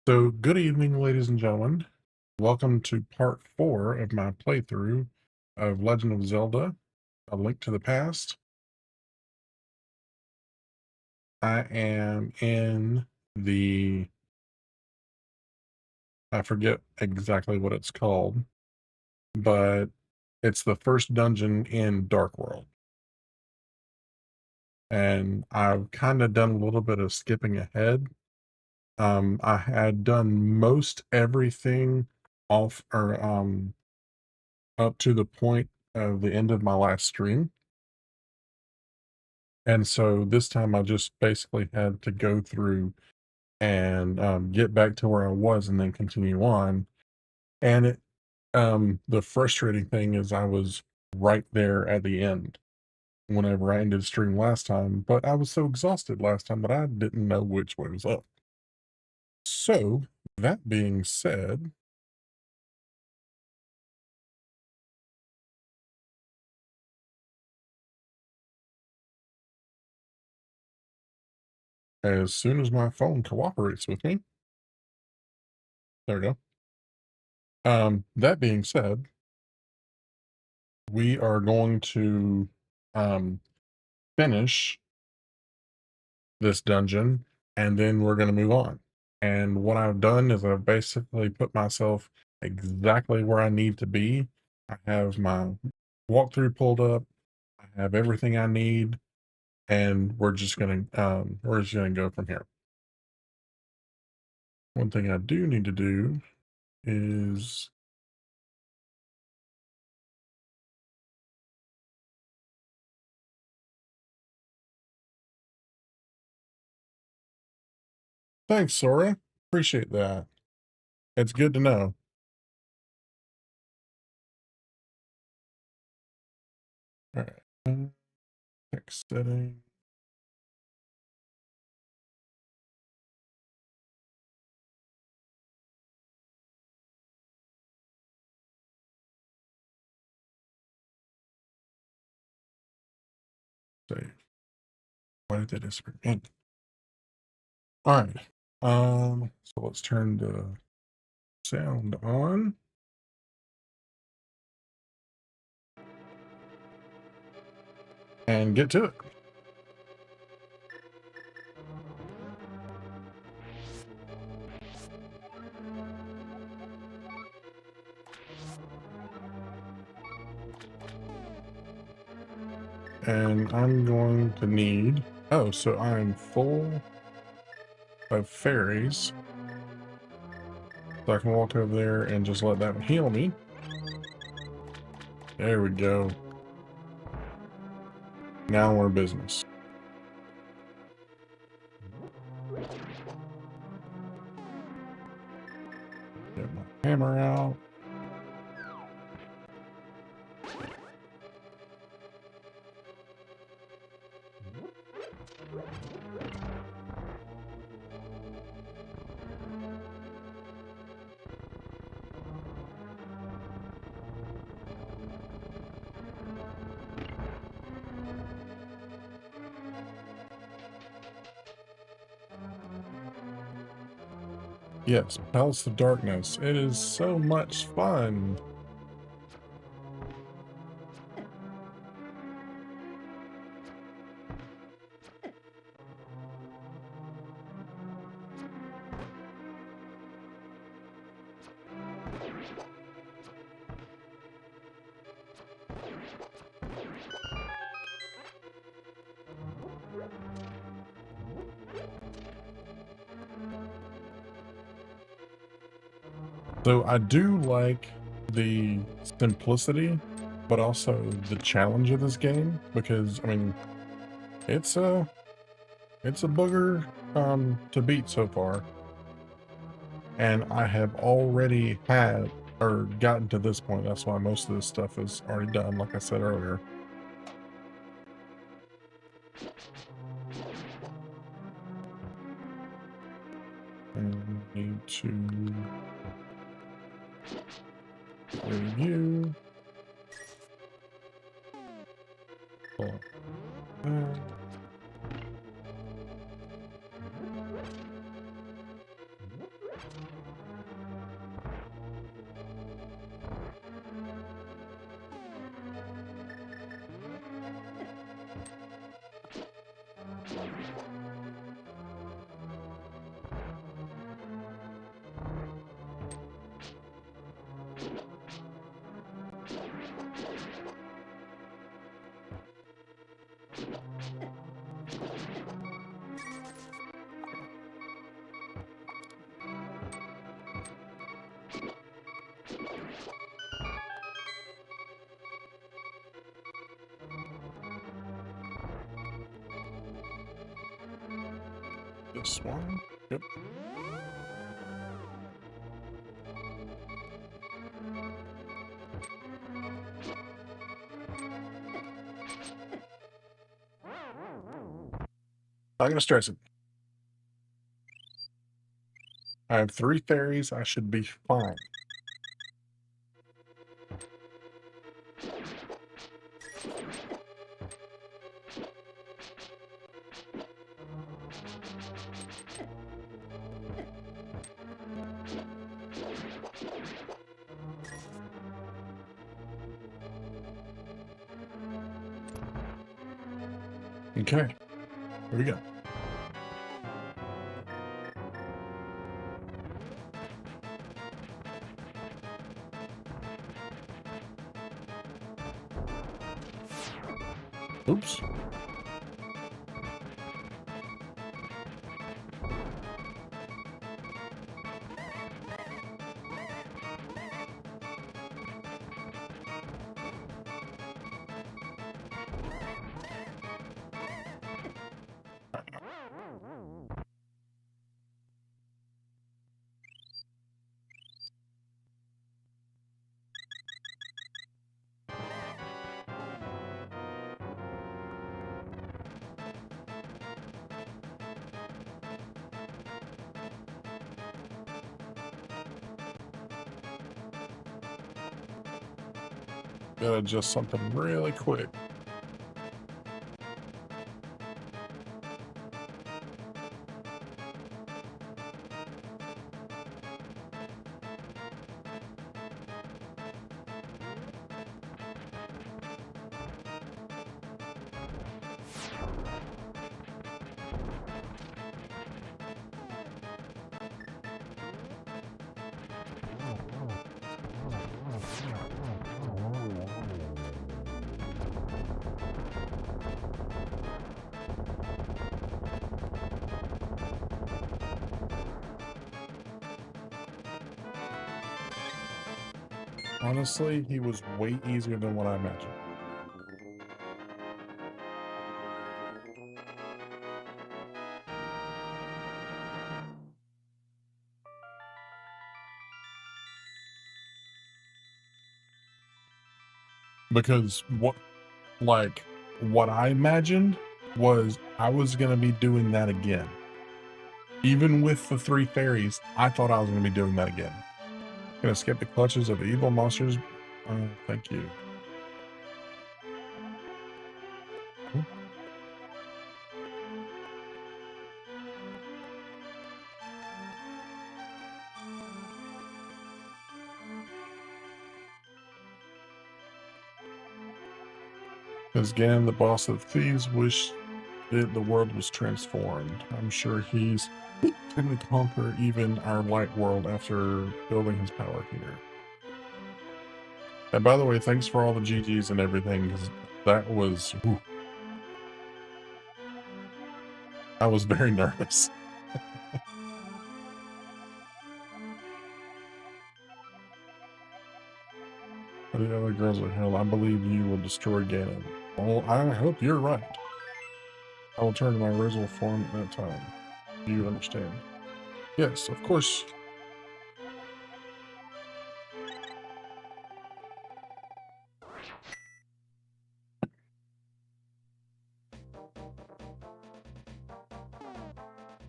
So, good evening, ladies and gentlemen. Welcome to part 4 of my playthrough of Legend of Zelda, A Link to the Past. I am in I forget exactly what it's called, but it's the first dungeon in Dark World. And I've kind of done a little bit of skipping ahead. I had done most everything off or up to the point of the end of my last stream. And so this time I just basically had to go through and get back to where I was and then continue on. And the frustrating thing is I was right there at the end whenever I ended the stream last time, but I was so exhausted last time that I didn't know which way was up. So that being said, as soon as my phone cooperates with me, there we go. That being said, we are going to um, finish this dungeon, and then we're going to move on. And what I've done is I've basically put myself exactly where I need to be. I have my walkthrough pulled up. I have everything I need, and we're just gonna go from here. One thing I do need to do is thanks, Sora. Appreciate that. It's good to know. All right. Text setting. Save. Why did that disappear? All right. So let's turn the sound on and get to it. And I'm going to need, oh, so I'm full of fairies. So I can walk over there and just let that one heal me. There we go. Now we're business. Get my hammer out. Yes, Palace of Darkness. It is so much fun. So I do like the simplicity, but also the challenge of this game because I mean, it's a booger to beat so far. And I have already had or gotten to this point. That's why most of this stuff is already done, like I said earlier. And need to review. Pull up that. This one. Yep. Not gonna stress it. I have 3 fairies. I should be fine. Okay, here we go. Oops. Gotta adjust something really quick. Honestly, he was way easier than what I imagined. Because what I imagined was I was gonna be doing that again. Even with the 3 fairies, I thought I was gonna be doing that again. Gonna escape the clutches of evil monsters. Thank you. As Ganon, the boss of thieves, wished the world was transformed. I'm sure he's going to conquer even our light world after building his power here. And by the way, thanks for all the GGs and everything, because that was... Whew, I was very nervous. The other girls are hell. I believe you will destroy Ganon. Well, I hope you're right. I will turn to my original form at that time. Do you understand? Yes, of course.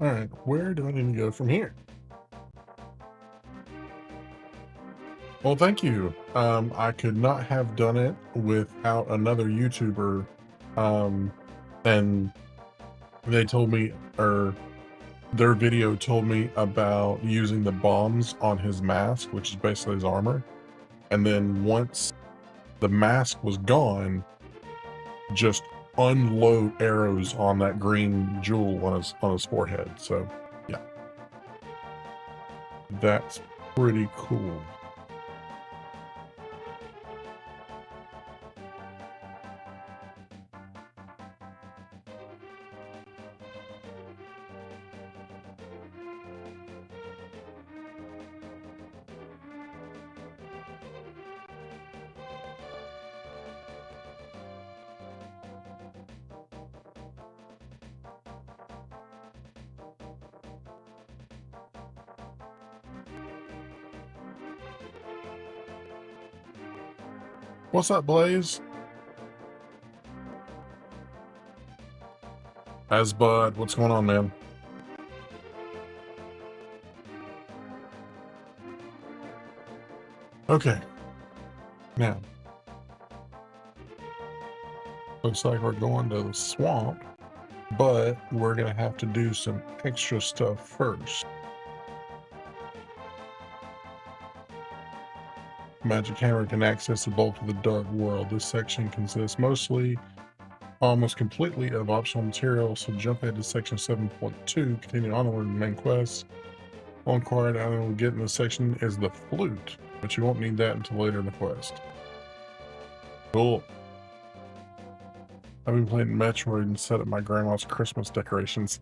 Alright, where do I need to go from here? Well, thank you. I could not have done it without another YouTuber. And they told me, or their video told me about using the bombs on his mask, which is basically his armor. And then once the mask was gone, just unload arrows on that green jewel on his forehead. So yeah, that's pretty cool. What's up, Blaze? As Bud, what's going on, man? Okay. Now, looks like we're going to the swamp, but we're going to have to do some extra stuff first. Magic Hammer can access the bulk of the Dark World. This section consists almost completely of optional material, so jump ahead to section 7.2, continue onward in the main quest. One required item we get in this section is the flute, but you won't need that until later in the quest. Cool. I've been playing Metroid and set up my grandma's Christmas decorations.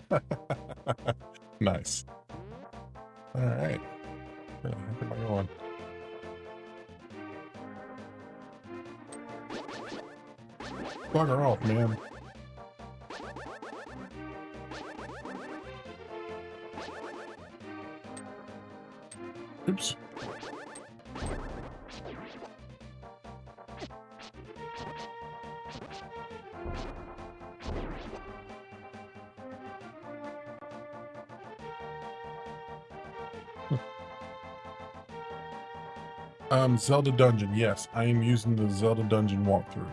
Nice. Alright. Where the heck am I going? Bugger off, man. Oops. Zelda Dungeon. Yes, I am using the Zelda Dungeon walkthrough.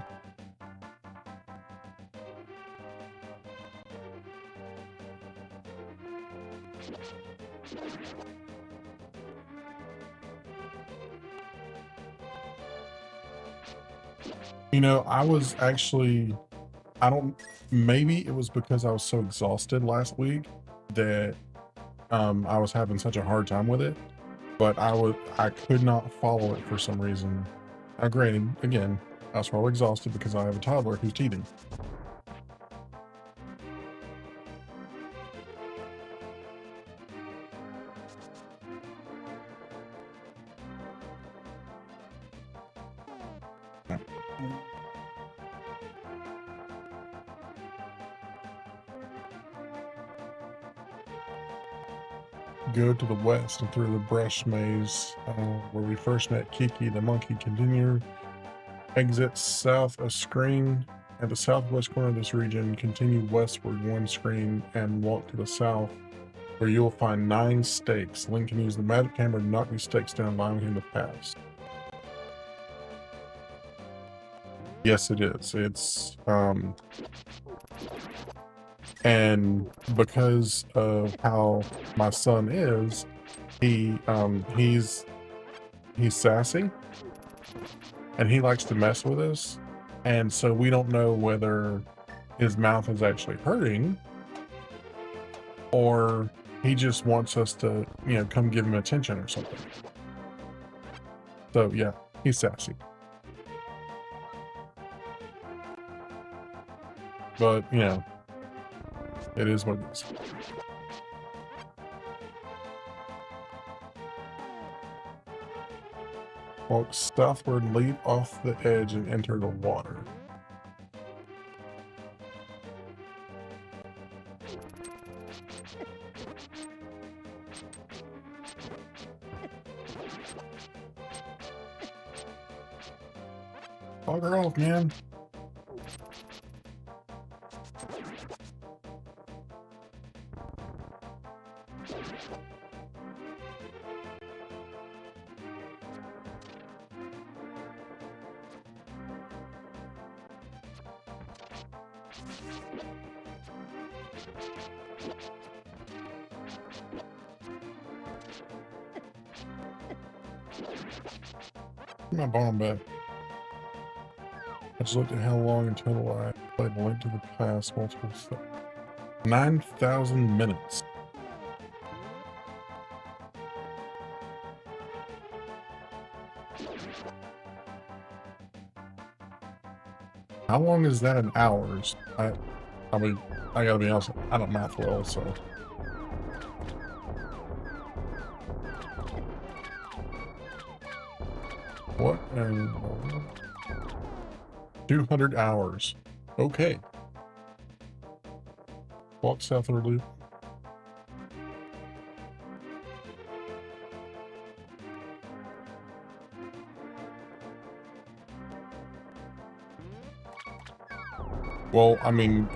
You know, maybe it was because I was so exhausted last week that I was having such a hard time with it, but I could not follow it for some reason. Now, granted, again, I was probably exhausted because I have a toddler who's teething. Go to the west and through the brush maze where we first met Kiki the monkey. Continue, exit south a screen at the southwest corner of this region. Continue westward one screen and walk to the south where you will find 9 stakes. Link can use the magic hammer to knock these stakes down, allowing him to pass. Yes, it is. It's and because of how my son is, he's sassy and he likes to mess with us, and so we don't know whether his mouth is actually hurting or he just wants us to, you know, come give him attention or something. So yeah, he's sassy, but you know, it is what it is. Walk southward, leap off the edge, and enter the water. Bugger off, man. My bomb back. I just looked at how long in total I played Link to the Past multiple stuff. 9,000 minutes. How long is that in hours? I mean, I gotta be honest, I don't math well, so. What? 200 hours. Okay. Walk south of the loop. Well, I mean,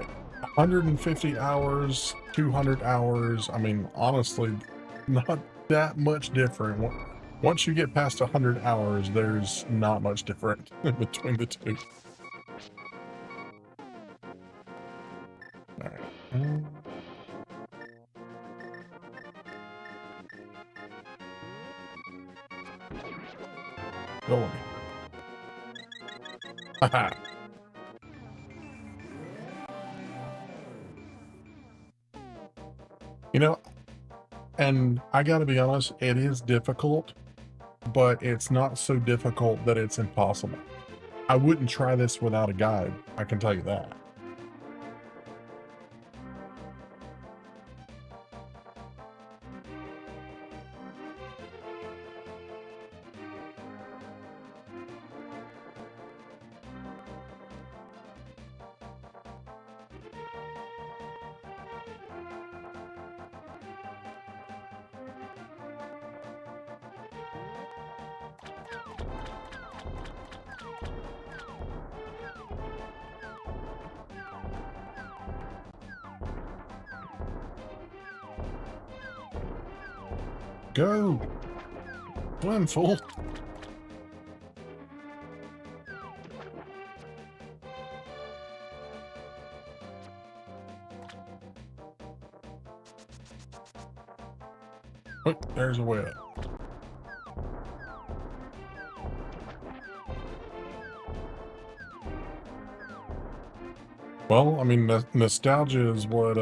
150 hours, 200 hours, I mean, honestly, not that much different. Once you get past 100 hours, there's not much different between the two. All right. Go away. Haha. You know, and I gotta be honest, it is difficult, but it's not so difficult that it's impossible. I wouldn't try this without a guide, I can tell you that. Go! Swim, fool! Oh, there's a way up. Well, I mean, nostalgia is what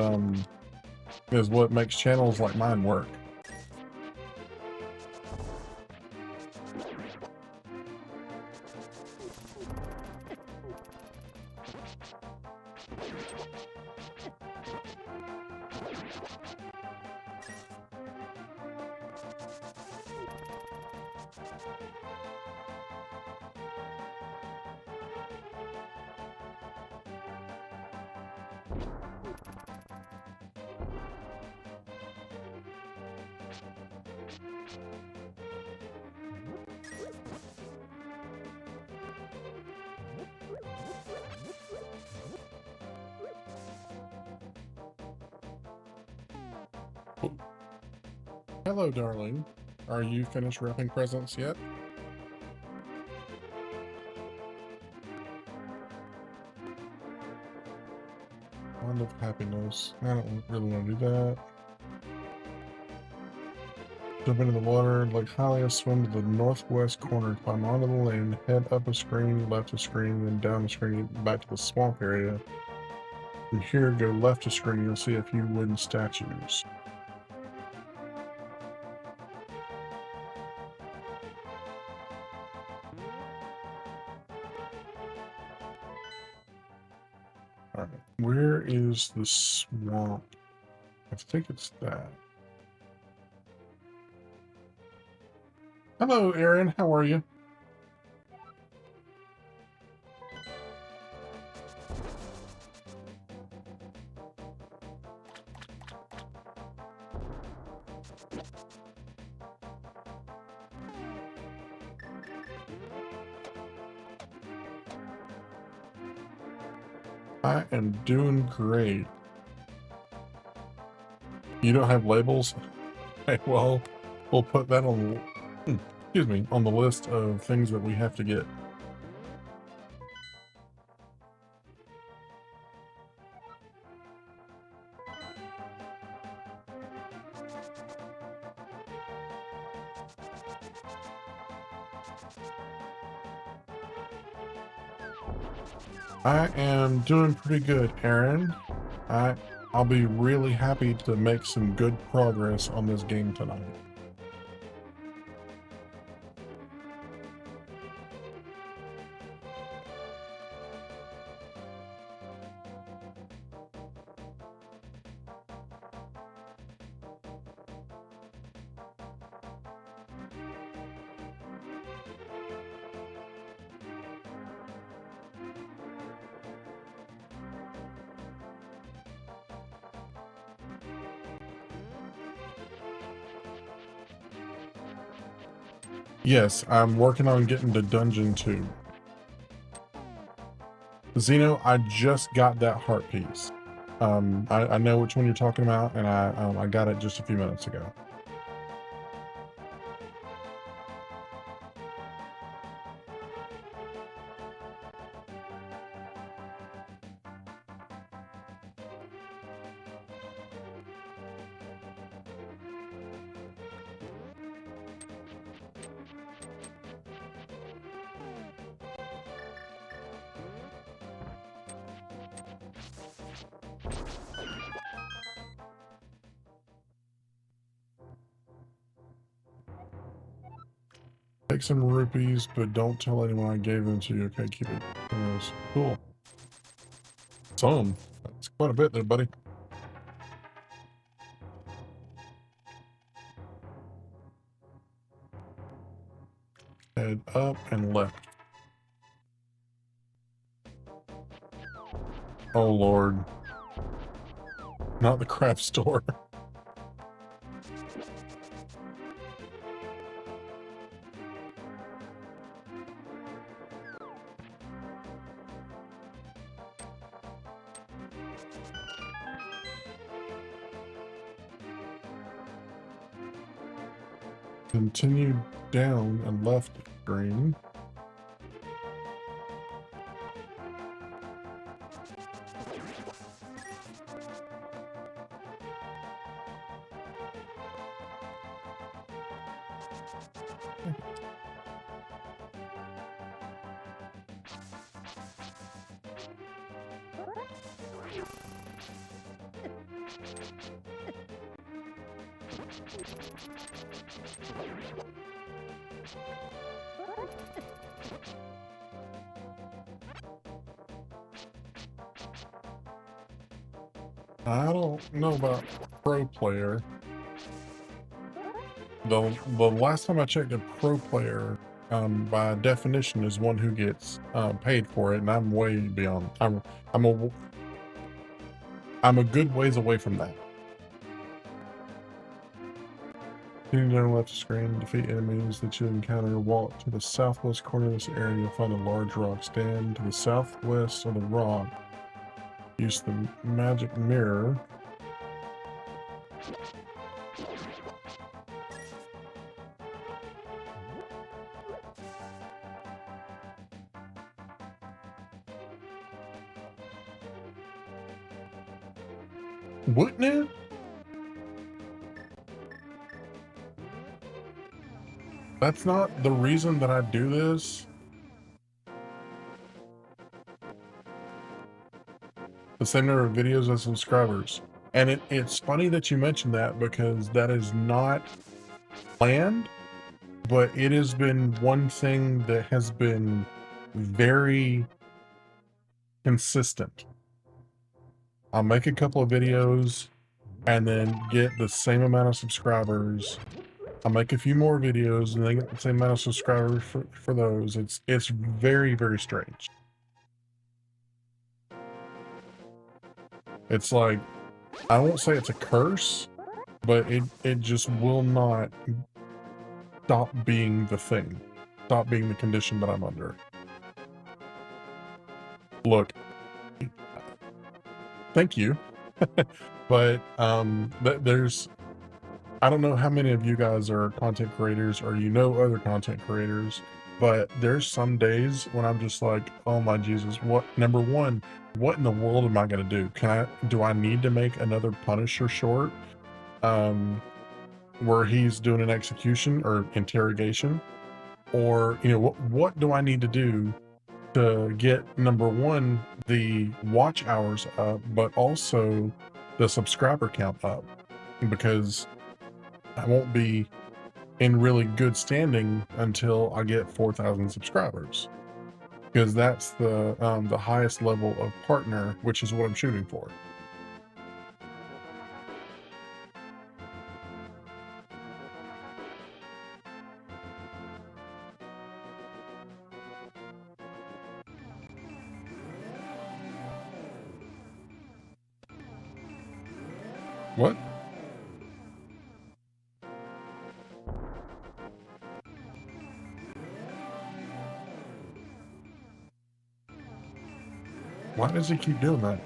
makes channels like mine work. Oh, hello, darling. Are you finished wrapping presents yet? Wand of happiness. I don't really want to do that. Jump into the water, like Hylia, swim to the northwest corner, climb onto the land, head up a screen, left a screen, then down a screen, back to the swamp area. From here, go left a screen, you'll see a few wooden statues. Alright, where is the swamp? I think it's that. Hello, Aaron, how are you? I am doing great. You don't have labels? Okay, well, we'll put that on, excuse me, on the list of things that we have to get. I am doing pretty good, Aaron. I'll be really happy to make some good progress on this game tonight. Yes, I'm working on getting to Dungeon 2. Zeno, I just got that heart piece. I know which one you're talking about, and I got it just a few minutes ago. Take some rupees, but don't tell anyone I gave them to you. Okay, keep it. Cool. Some. That's quite a bit there, buddy. Head up and left. Oh, Lord. Not the craft store. Continue down and left green. I don't know about pro player. The last time I checked, a pro player, by definition, is one who gets paid for it, and I'm way beyond. I'm a I'm a good ways away from that. Continue down the left screen, defeat enemies that you encounter. Walk to the southwest corner of this area. You'll find a large rock. Stand to the southwest of the rock. Use the magic mirror. Wouldn't it? That's not the reason that I do this. The same number of videos as subscribers. And it's funny that you mentioned that, because that is not planned, but it has been one thing that has been very consistent. I'll make a couple of videos and then get the same amount of subscribers. I'll make a few more videos and then get the same amount of subscribers for those. It's very, very strange. It's like, I won't say it's a curse, but it just will not stop being the thing. Stop being the condition that I'm under. Look, thank you. But there's, I don't know how many of you guys are content creators or you know other content creators, but there's some days when I'm just like, oh my Jesus, number one, what in the world am I gonna do? Do I need to make another Punisher short? Where he's doing an execution or interrogation? Or, what do I need to do to get, number one, the watch hours up, but also the subscriber count up? Because I won't be in really good standing until I get 4,000 subscribers, because that's the highest level of partner, which is what I'm shooting for. What? Why does he keep doing that?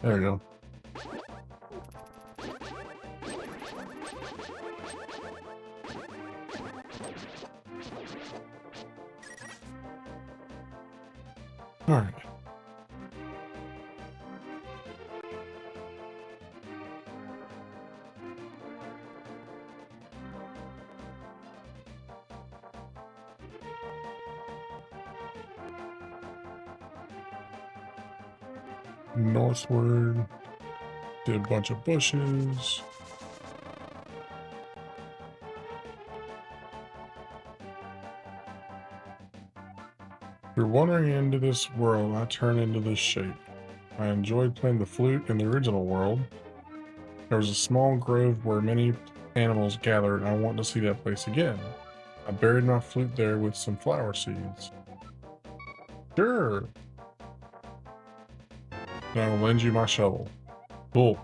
There you go. All right. Northward. Did a bunch of bushes. Through wandering into this world, I turn into this shape. I enjoyed playing the flute in the original world. There was a small grove where many animals gathered, and I want to see that place again. I buried my flute there with some flower seeds. Sure. And I will lend you my shovel. Cool.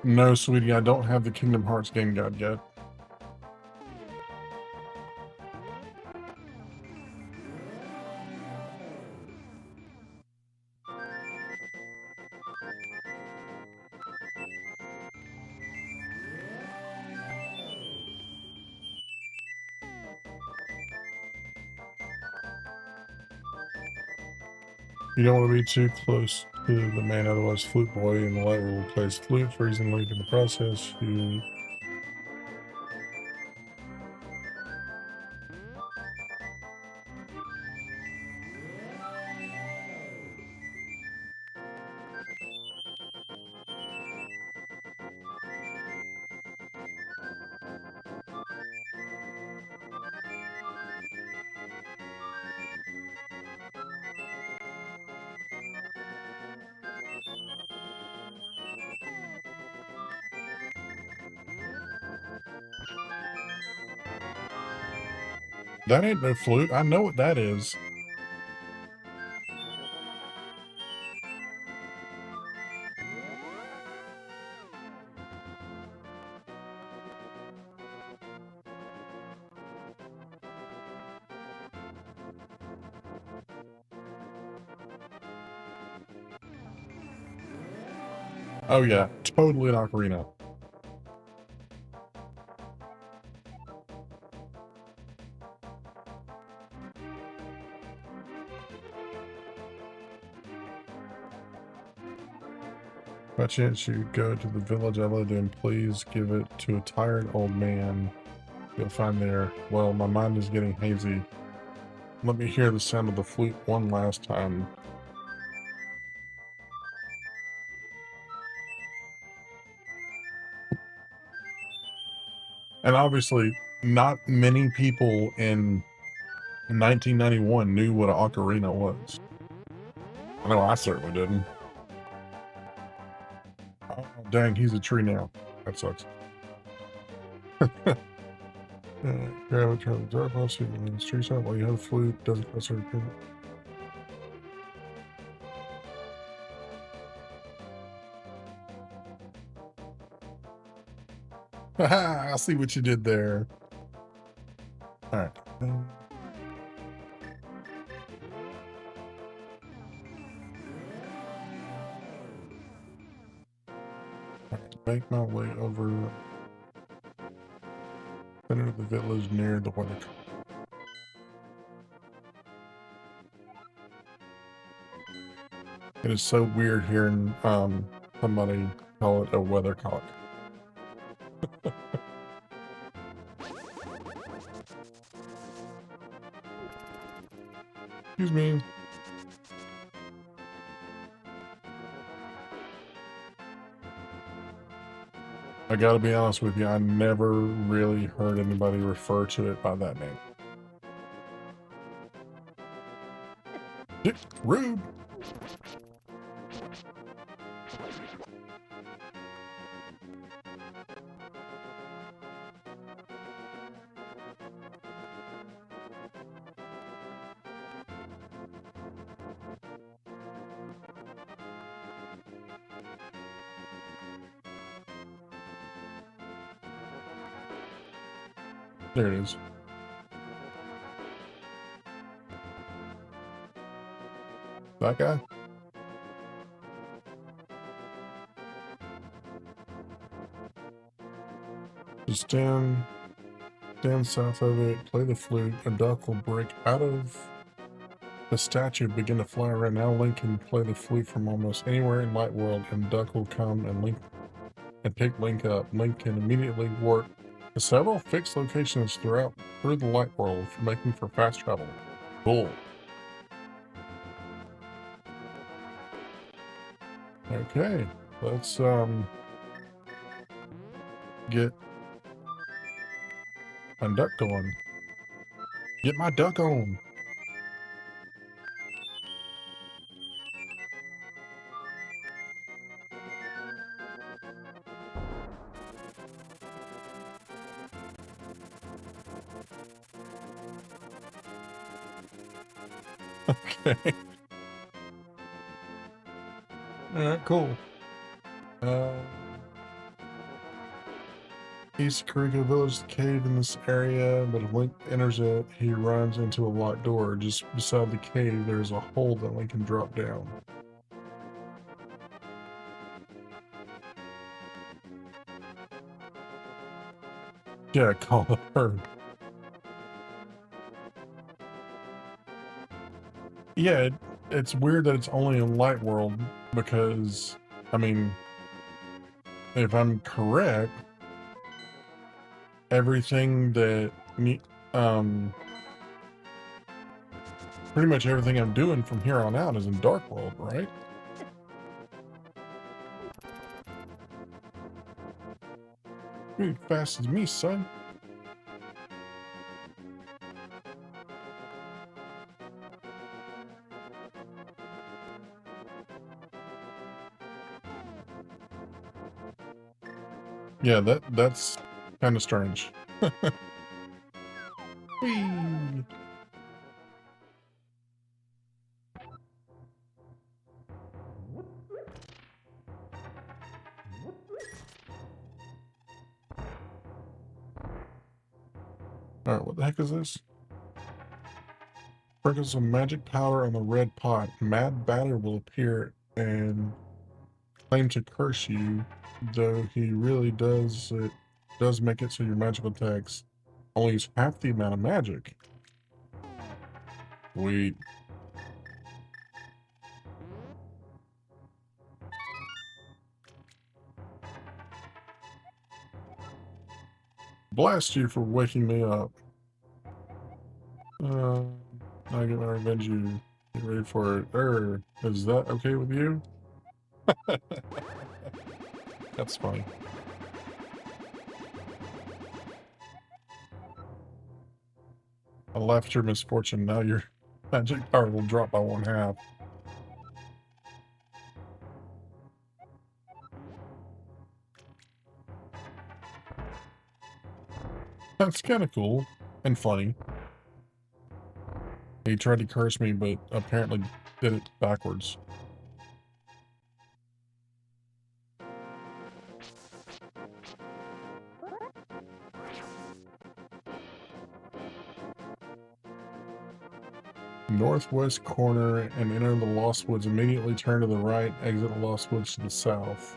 No, sweetie, I don't have the Kingdom Hearts game guide yet. You don't want to be too close to the man, otherwise Flute Boy and the light will replace Flute, freezing Link in the process. You... That ain't no flute. I know what that is. Oh yeah, totally an ocarina. By chance you go to the village I lived in, please give it to a tired old man you'll find there. Well, my mind is getting hazy. Let me hear the sound of the flute one last time. And obviously, not many people in 1991 knew what an ocarina was. I know I certainly didn't. Oh, dang, he's a tree now. That sucks. Grab it, turn the dark off, so you can street side while you have a flute, doesn't cost her to Haha, I see what you did there. Alright. Make my way over center of the village near the weather. It is so weird hearing somebody call it a weathercock. Excuse me. I gotta be honest with you, I never really heard anybody refer to it by that name. Rude. There it is. That guy? Just stand south of it, play the flute, a duck will break out of the statue, begin to fly around. Now Link can play the flute from almost anywhere in Light World, and Duck will come and pick Link up. Link can immediately warp to several fixed locations through the Light World, making for fast travel. Cool. Okay, let's get a duck going. Get my duck on. Okay. Alright, cool. East Korea Village cave in this area, but if Link enters it, he runs into a locked door. Just beside the cave, there's a hole that Link can drop down. Yeah, call it her. Yeah, it's weird that it's only in Light World because, I mean, if I'm correct, everything that um pretty much everything I'm doing from here on out is in Dark World, right? You're fast as me, son. Yeah, that's kind of strange. Whee! Alright, what the heck is this? Sprinkle some magic powder on the red pot. Mad Batter will appear and claim to curse you, though he really does make it so your magical attacks only use half the amount of magic. Sweet. Blast you for waking me up. I get my revenge you. Get ready for it. Is that okay with you? That's funny. I laughed at your misfortune. Now your magic power will drop by 1/2. That's kind of cool and funny. He tried to curse me, but apparently did it backwards. Northwest corner and enter the Lost Woods. Immediately turn to the right, exit the Lost Woods to the south.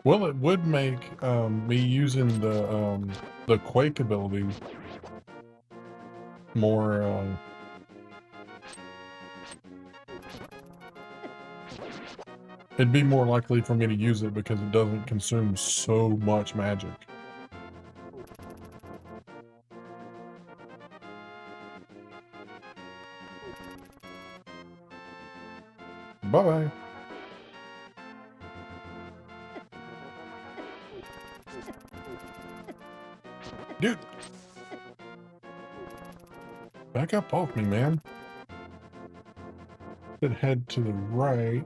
Well, it would make me using the Quake ability more it'd be more likely for me to use it because it doesn't consume so much magic. Bye-bye. Dude! Back up off me, man. Then head to the right.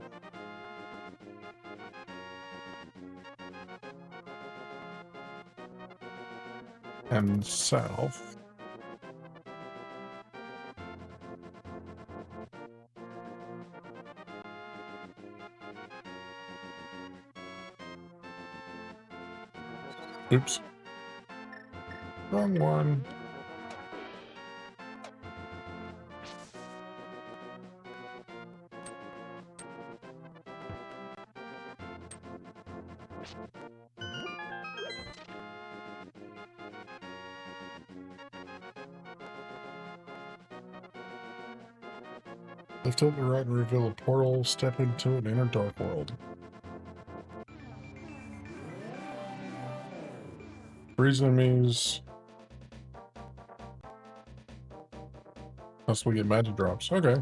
and south. Oops. Wrong one. Lift up the right and reveal a portal. Step into an inner dark world. Freeze enemies. Plus we get magic drops. Okay.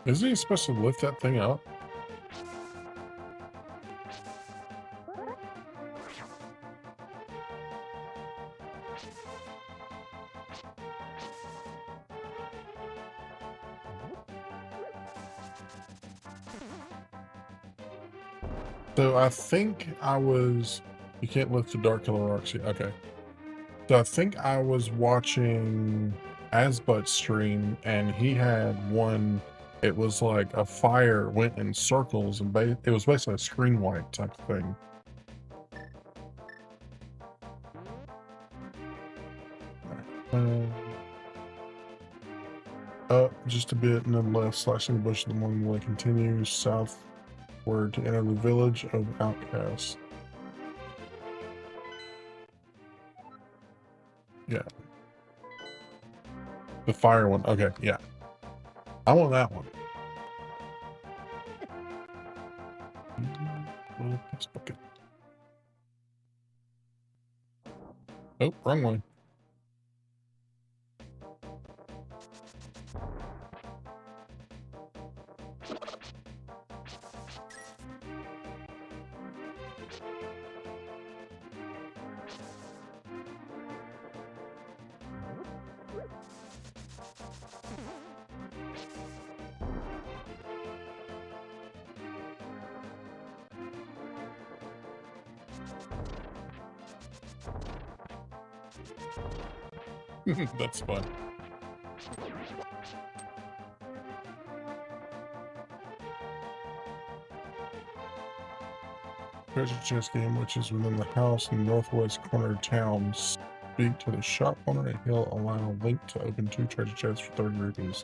Isn't he supposed to lift that thing up? So I think I was... You can't lift the dark color rocks yet. Okay. So I think I was watching Asbut's stream, and he had one... It was like a fire went in circles, and it was basically a screen wipe type of thing. Up just a bit and then left, slashing the bush of the morning way continues southward to enter the village of outcasts. Yeah. The fire one. Okay, yeah. I want that one. Oh, wrong one. That's fun. Treasure chest game, which is within the house in the northwest corner of town. Speak to the shop owner and he'll allow Link to open 2 treasure chests for 30 rupees.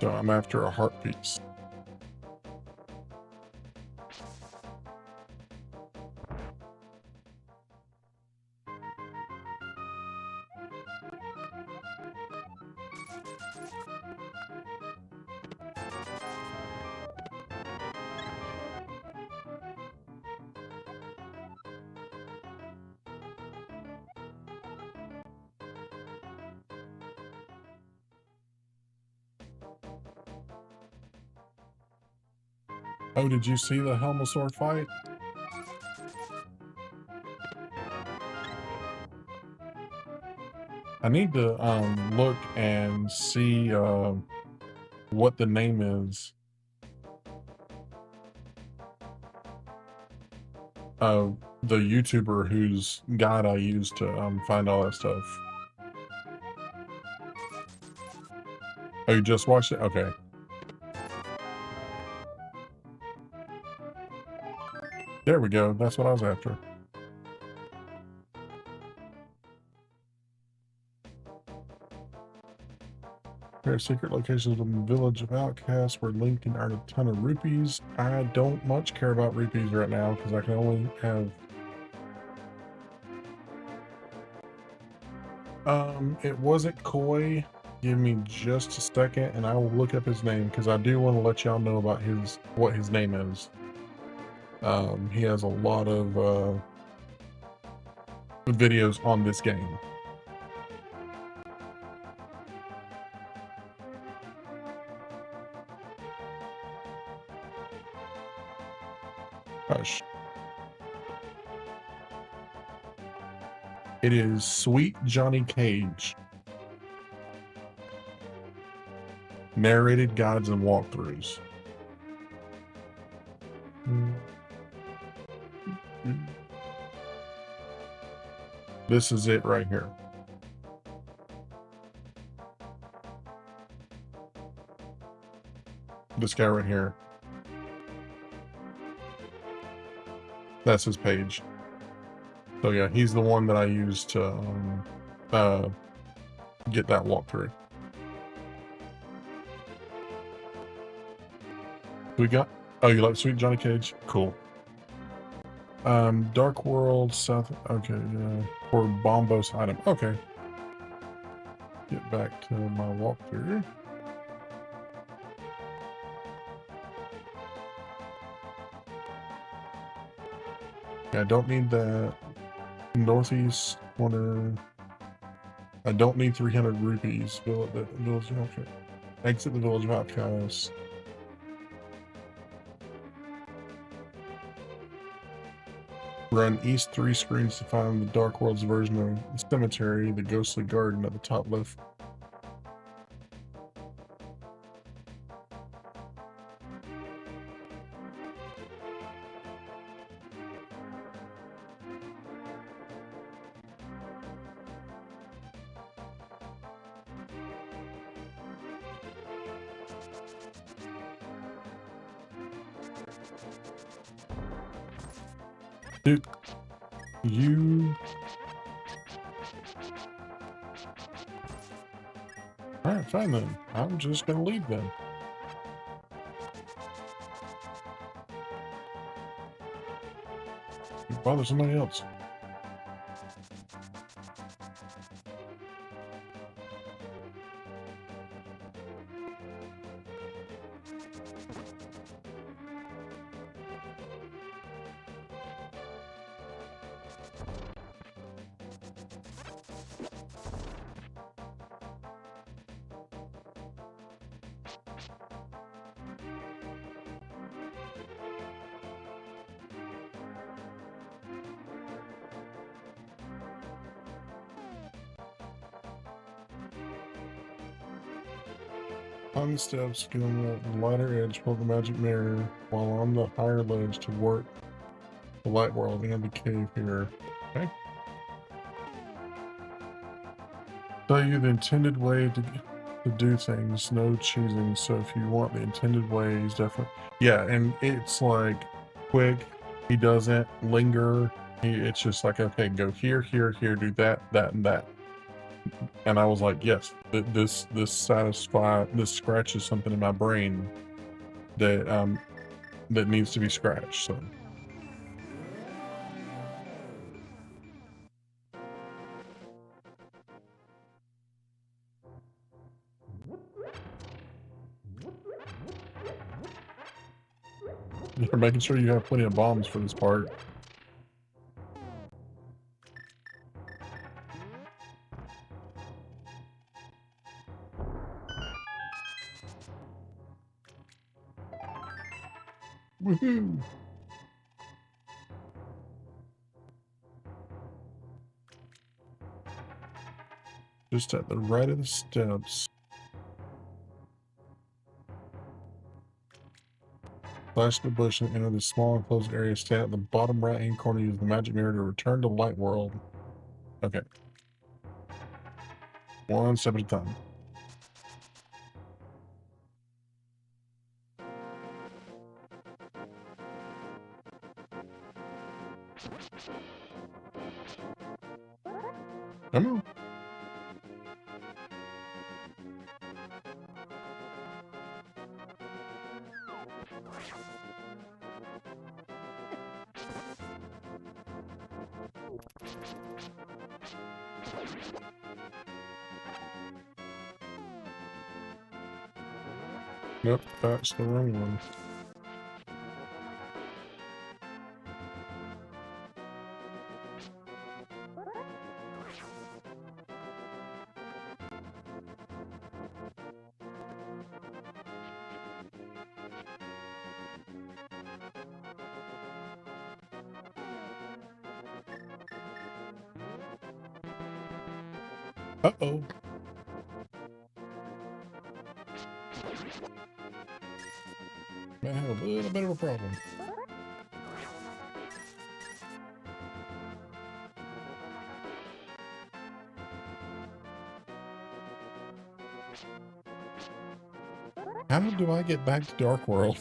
So I'm after a heart piece. Oh, did you see the Helmosaur fight? I need to look and see what the name is of the YouTuber whose guide I used to find all that stuff. Oh, you just watched it? Okay. There we go. That's what I was after. There are secret locations in the village of outcasts where Link can earn a ton of rupees. I don't much care about rupees right now because I can only have... it wasn't Koi. Give me just a second and I will look up his name because I do want to let y'all know about what his name is. He has a lot of videos on this game. Hush. It is Sweet Johnny Cage. Narrated guides and walkthroughs. This is it right here. This guy right here. That's his page. So yeah, he's the one that I used to get that walkthrough. We got. Oh, you like Sweet Johnny Cage? Cool. Dark World South. Okay, yeah. For Bombos item. Okay. Get back to my walkthrough. Yeah, I don't need that. Northeast corner. I don't need 300 rupees. Village outfit. Exit the village outhouse. Run east 3 screens to find the Dark World's version of the cemetery, the ghostly garden at the top left. Dude, you... Alright, fine then. I'm just gonna leave then. Bother somebody else. On the steps, get on the lighter edge, pull the magic mirror while on the higher ledge to work the light world and the cave here. Okay. Tell you the intended way to do things, no choosing. So if you want the intended way, he's definitely... Yeah, and it's like quick. He doesn't linger. It's just like, okay, go here, here, here, do that, that, and that. And I was like, yes, this scratches something in my brain that that needs to be scratched. So you're making sure you have plenty of bombs for this part. Woohoo! Just at the right of the steps. Flash the bush and enter the small enclosed area. Stand at the bottom right hand corner. Use the magic mirror to return to light world. Okay. One step at a time. Come on. Nope, that's the wrong one. Uh-oh. Might have a little bit of a problem. How do I get back to Dark World?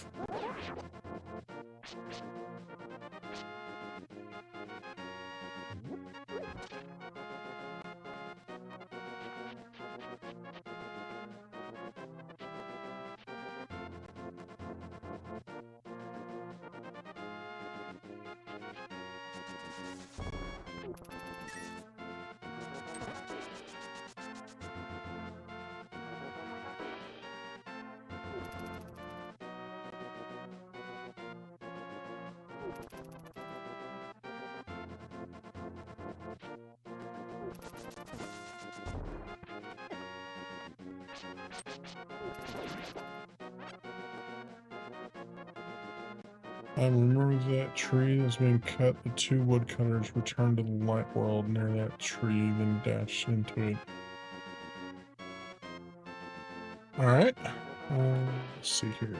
I remember that tree that's been cut. The two woodcutters returned to the light world near that tree, then dashed into it. Alright. Let's see here.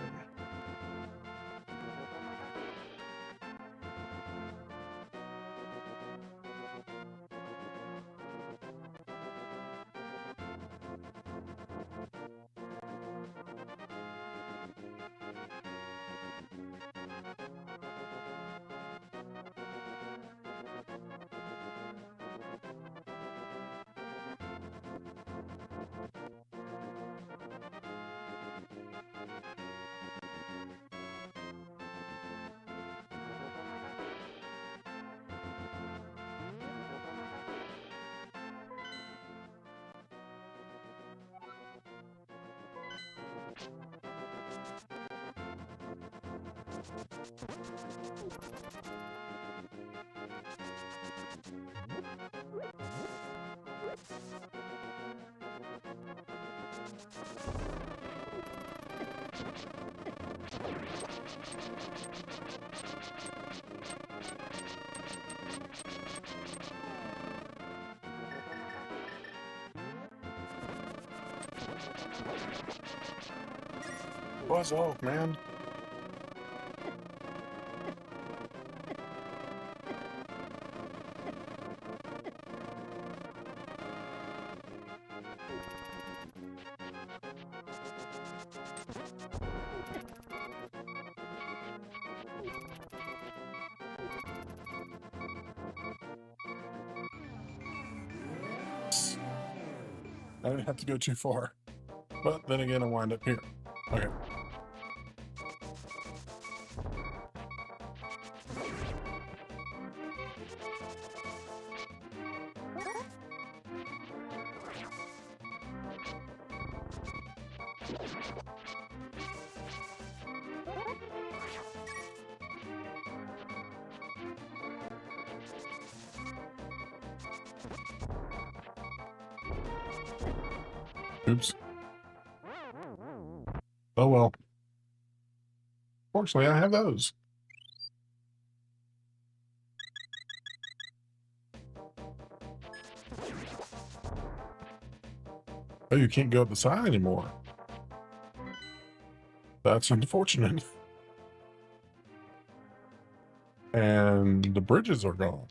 Buzz off, man. I didn't have to go too far. But then again, I wind up here. Okay. Oops. Oh well. Fortunately, I have those. Oh, you can't go up the side anymore. That's unfortunate. And the bridges are gone.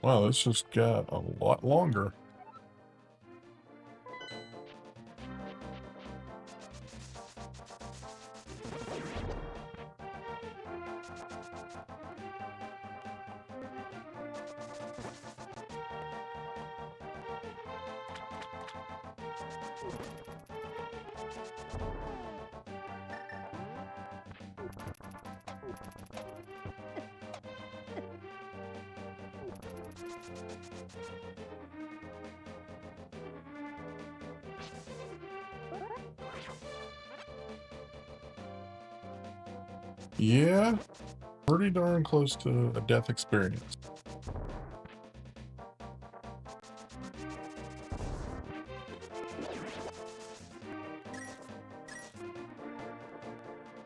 Wow, this just got a lot longer. Yeah, pretty darn close to a death experience.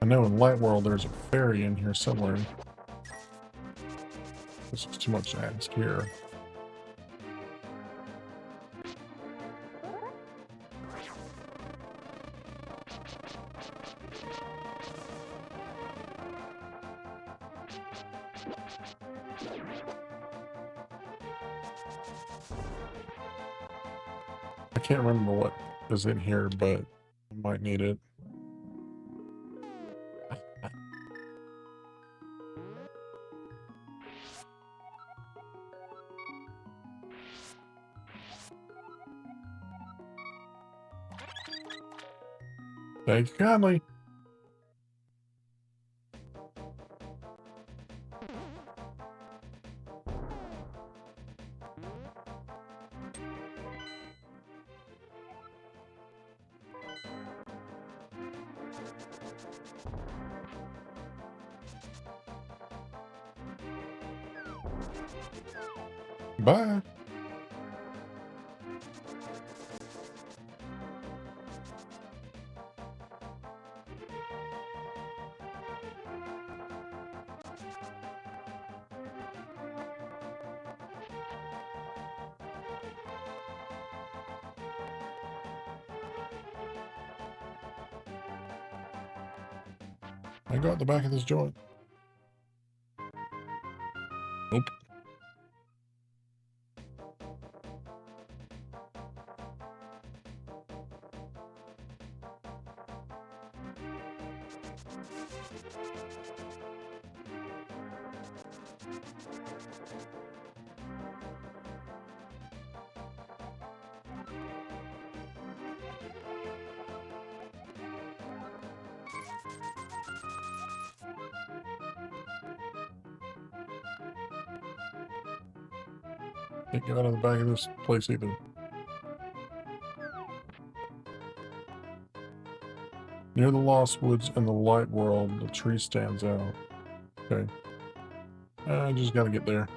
I know in Light World there's a fairy in here somewhere. this is too much to ask here. I can't remember what is in here, but I might need it. Thank you kindly. Bye. I got the back of this joint. Nope. Can't get out of the back of this place either. Near the Lost Woods and the Light World, the tree stands out. Okay. I just gotta get there.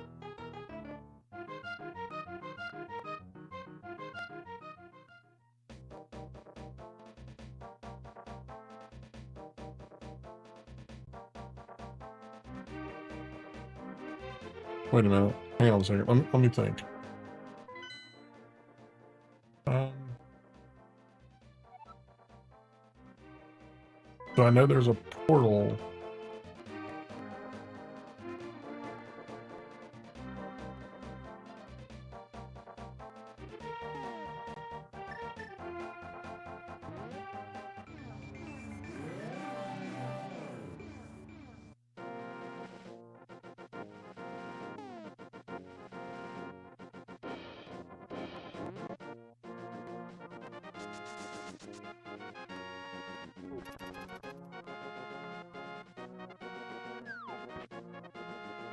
Wait a minute. Hang on a second. Let me think. So I know there's a portal.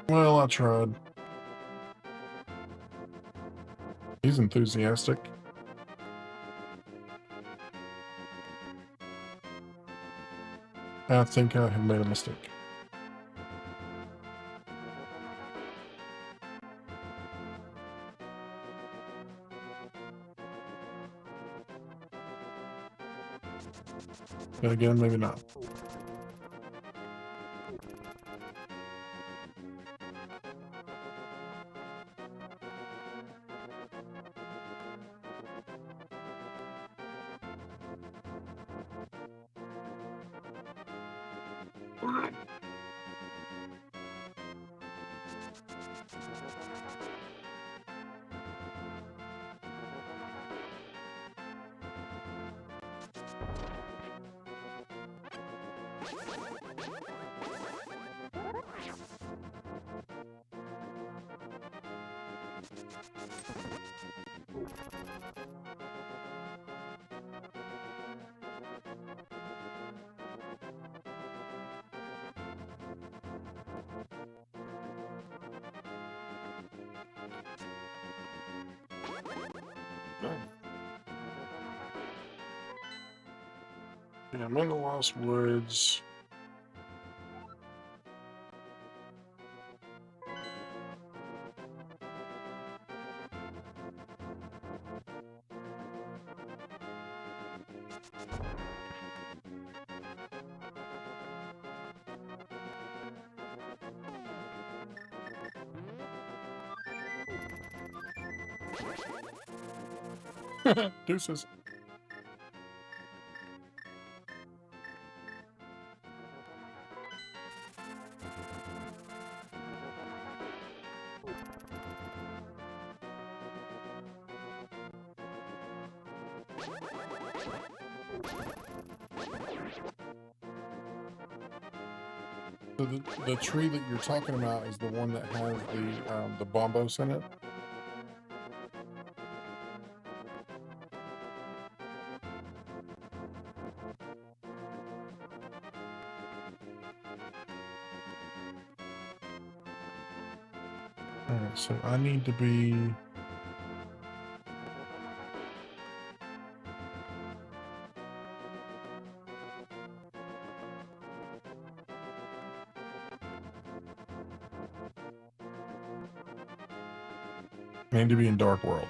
Well, I tried. He's enthusiastic. I think I have made a mistake. But again, maybe not. Yeah, I'm in the Lost Woods. Deuces. So the tree that you're talking about is the one that has the bombos in it. All right, so I need to be. I need to be in Dark World.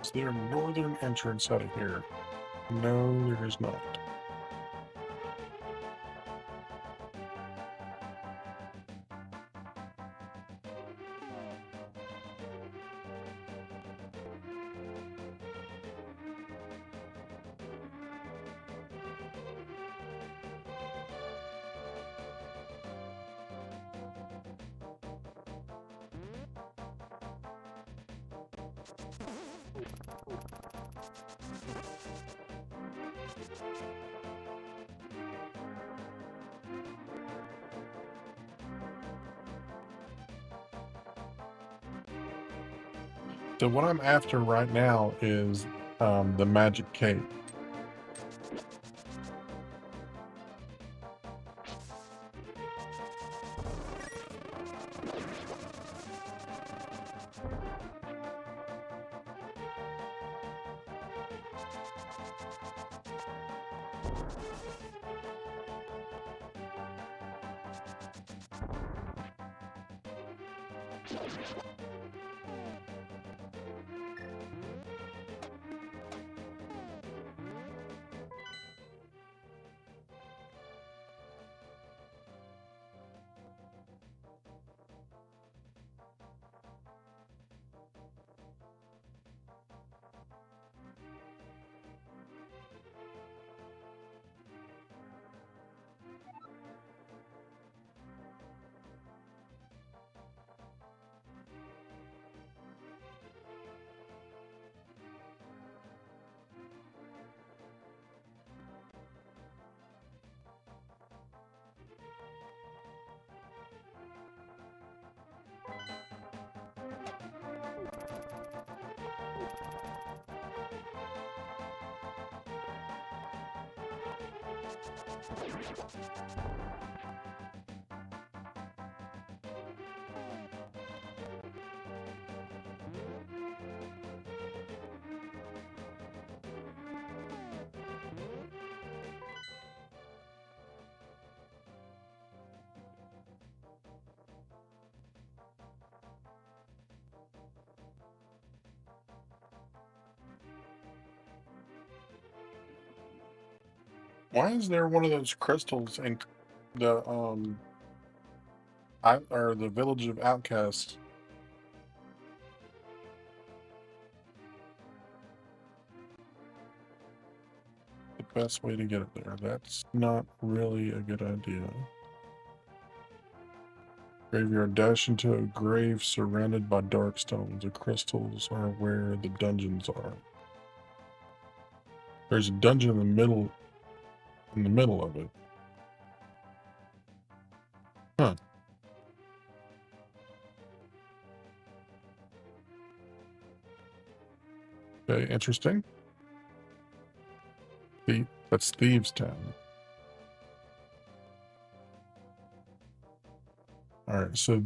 Is there a northern entrance out of here? No, there is not. So what I'm after right now is the magic cape. Why is there one of those crystals in the or the village of outcasts? The best way to get it there. That's not really a good idea. Graveyard, dash into a grave surrounded by dark stones. The crystals are where the dungeons are. There's a dungeon in the middle of it. Huh. Okay, interesting. That's Thieves Town. All right, so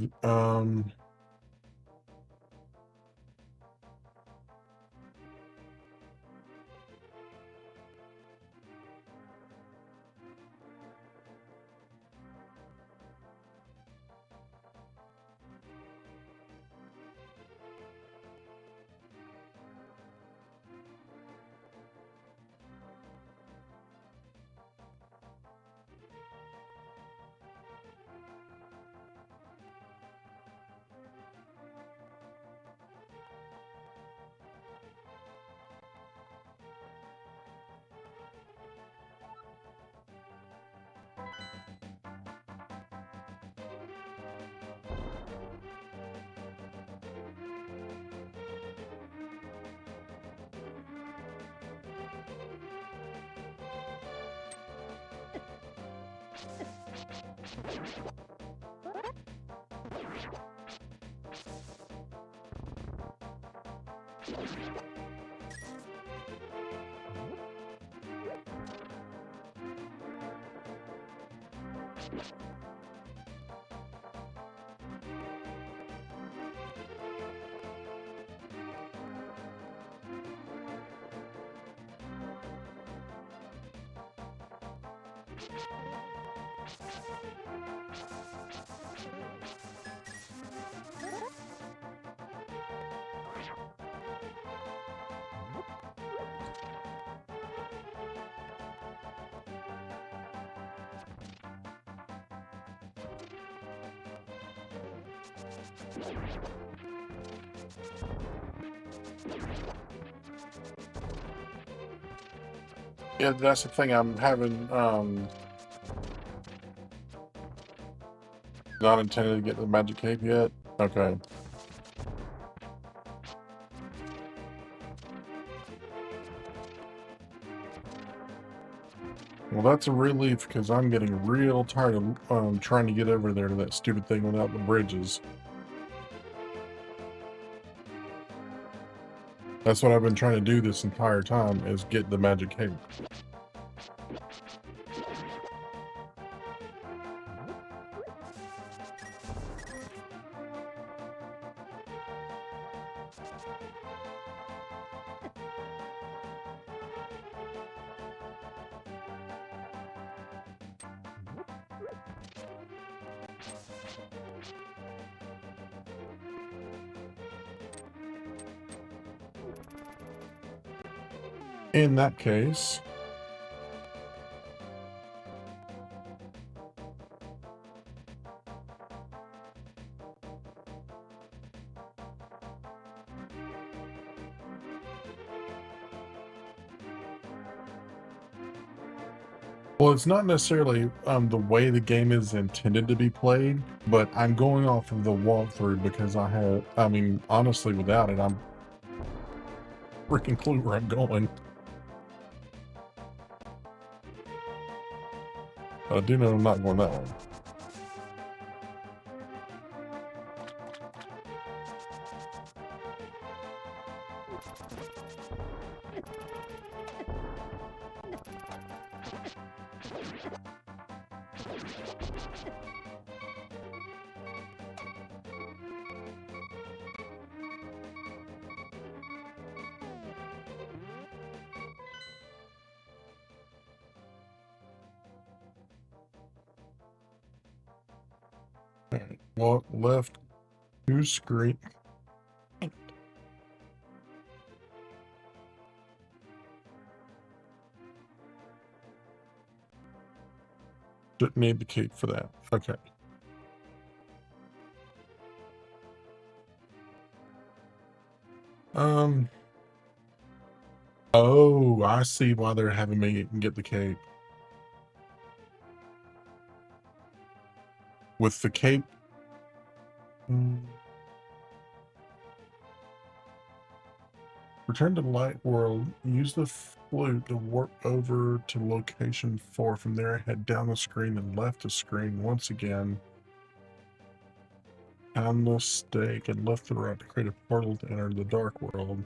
yeah, that's the thing. I'm having not intended to get the magic cape yet. Okay. Well, that's a relief because I'm getting real tired of trying to get over there to that stupid thing without the bridges. That's what I've been trying to do this entire time, is get the magic cape. In that case, well, it's not necessarily the way the game is intended to be played, but I'm going off of the walkthrough because I mean, honestly, without it, I'm freaking clue where I'm going. I do know I'm not going that way. Alright, walk left 2 screen. Didn't need the cape for that. Okay. Um. Oh, I see why they're having me get the cape. With the cape. Return to the light world. Use the flute to warp over to location 4. From there, head down the screen and left the screen once again. Pound the stake and left the right to create a portal to enter the dark world.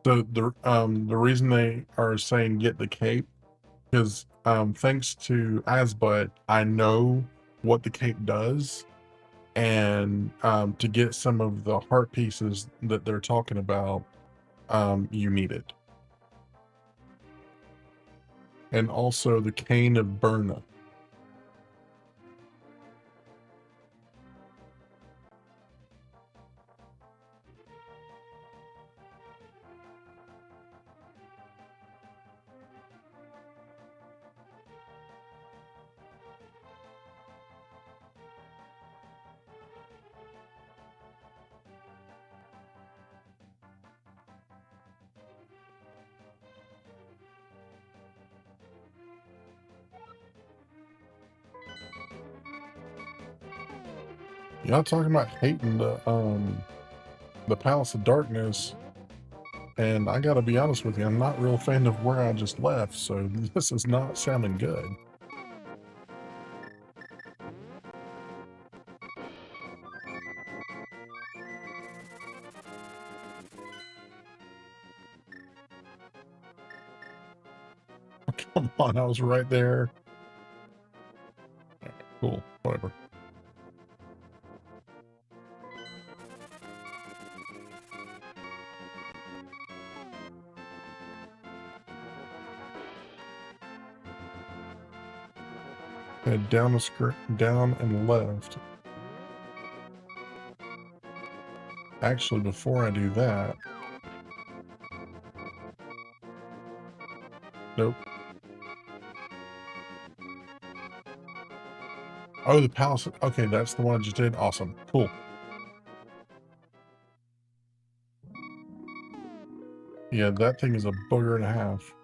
So the reason they are saying get the cape is thanks to Asbut, I know what the cape does, and to get some of the heart pieces that they're talking about, you need it. And also the cane of Burna. Y'all talking about hating the Palace of Darkness, and I gotta be honest with you, I'm not real fan of where I just left, so this is not sounding good. Come on, I was right there. Cool, whatever. Head down the screen, down and left. Actually, before I do that, nope. Oh, the palace. Okay, that's the one I just did. Awesome. Cool. Yeah, that thing is a booger and a half.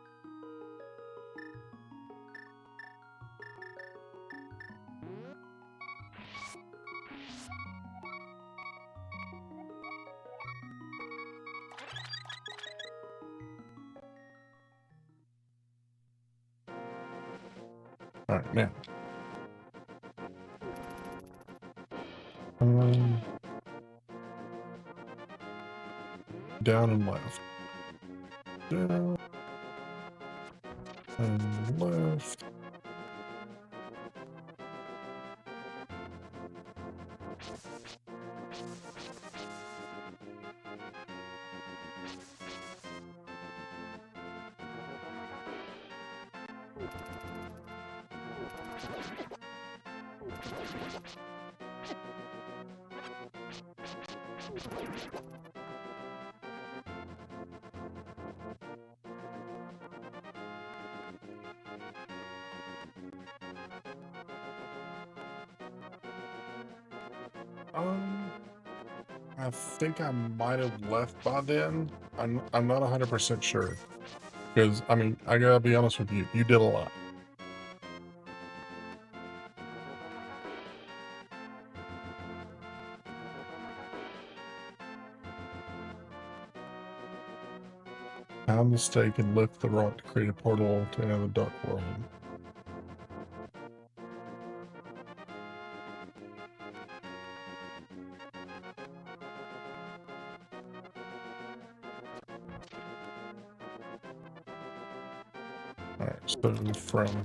All right, now. Down and left. Down and left. I think I might have left by then. I'm not 100% sure. Because, I mean, I gotta be honest with you, you did a lot. Pound the stake and lift the rock to create a portal to another dark world. Alright, so from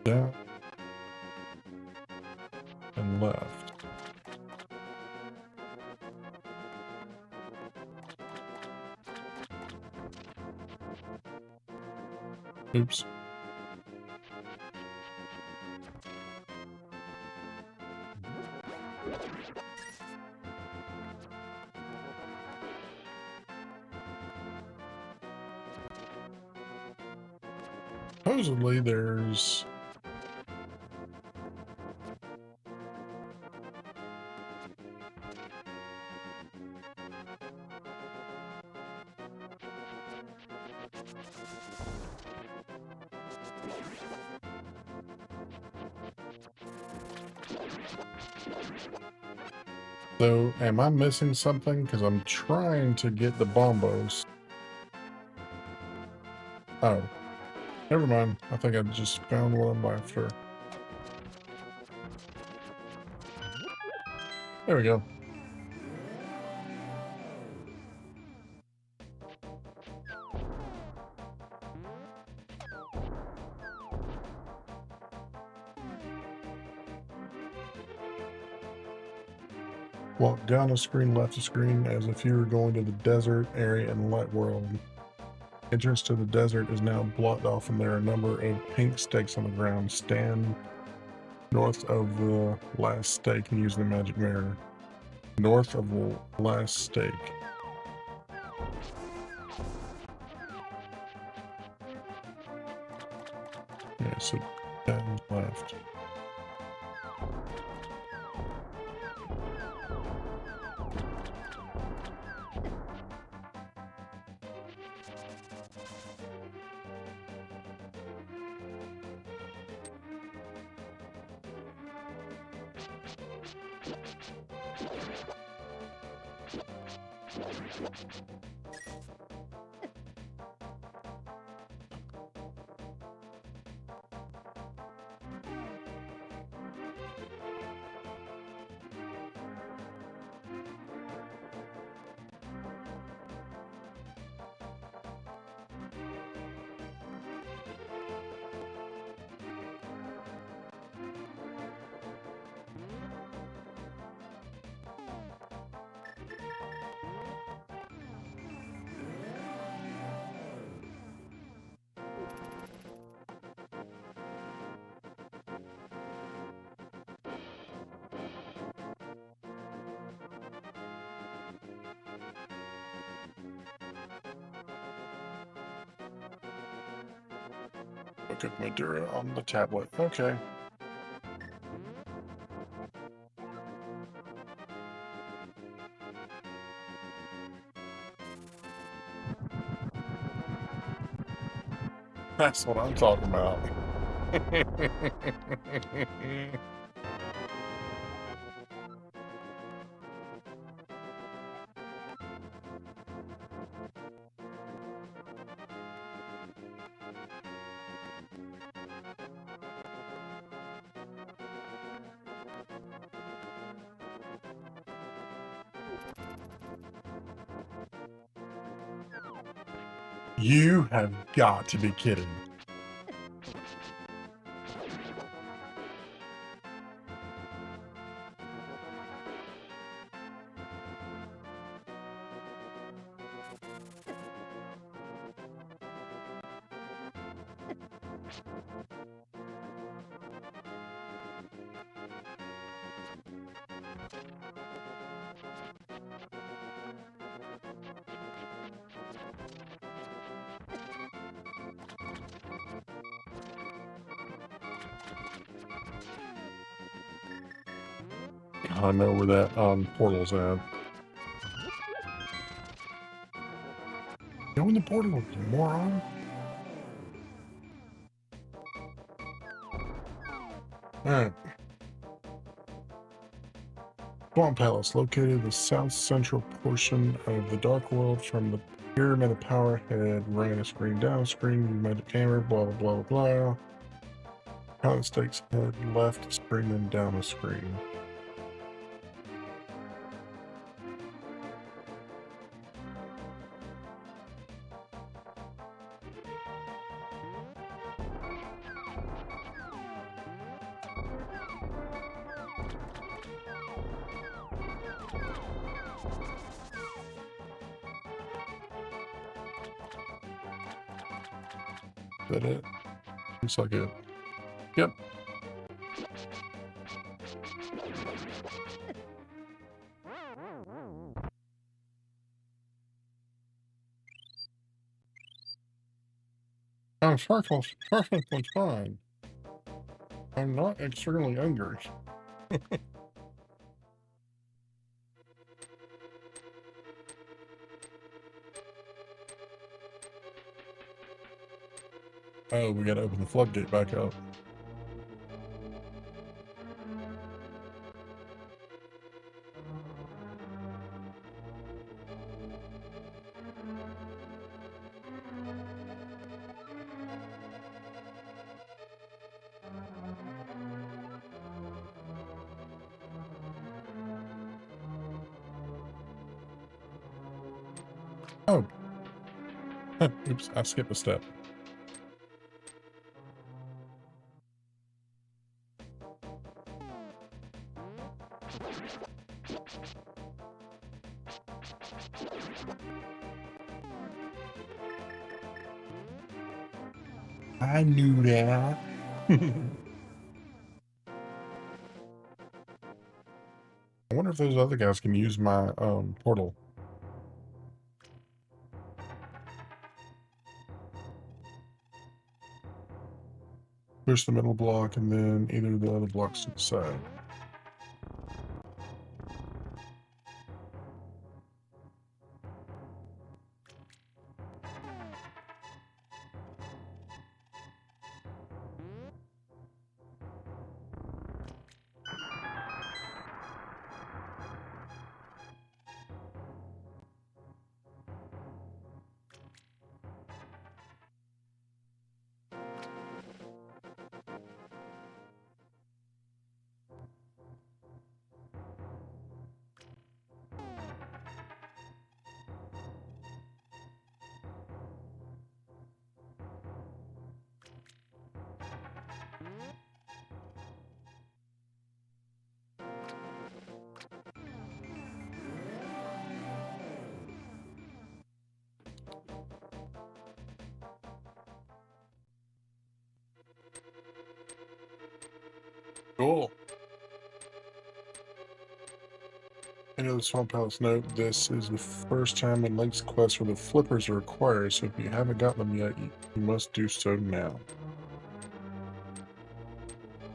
down and left. Oops. Supposedly there's... So, am I missing something? Because I'm trying to get the bombos. Oh, never mind. I think I just found what I'm after. There we go. Walk down the screen, left the screen, as if you were going to the desert area in Light World. Entrance to the desert is now blocked off, and there are a number of pink stakes on the ground. Stand north of the last stake and use the magic mirror. North of the last stake. Yeah, so down left. Look at Madura on the tablet. Okay. That's what I'm talking about. You have got to be kidding. I know where that portal's at. Go in the portal, you moron. Alright. Swamp Palace, located in the south central portion of the Dark World. From the Pyramid of Power head, running a screen down screen, magic hammer, blah blah blah blah. Talent stakes head left screen and down a screen. Is that it? Looks like it. Yep. I'm perfectly fine. I'm not extremely angry. Oh, we gotta open the floodgate back up. Oh, oops, I skipped a step. I knew that. I wonder if those other guys can use my portal. Push the middle block and then either of the other blocks to the side. Cool. Into the Swamp Palace note, this is the first time in Link's quest where the flippers are required, so if you haven't gotten them yet, you must do so now.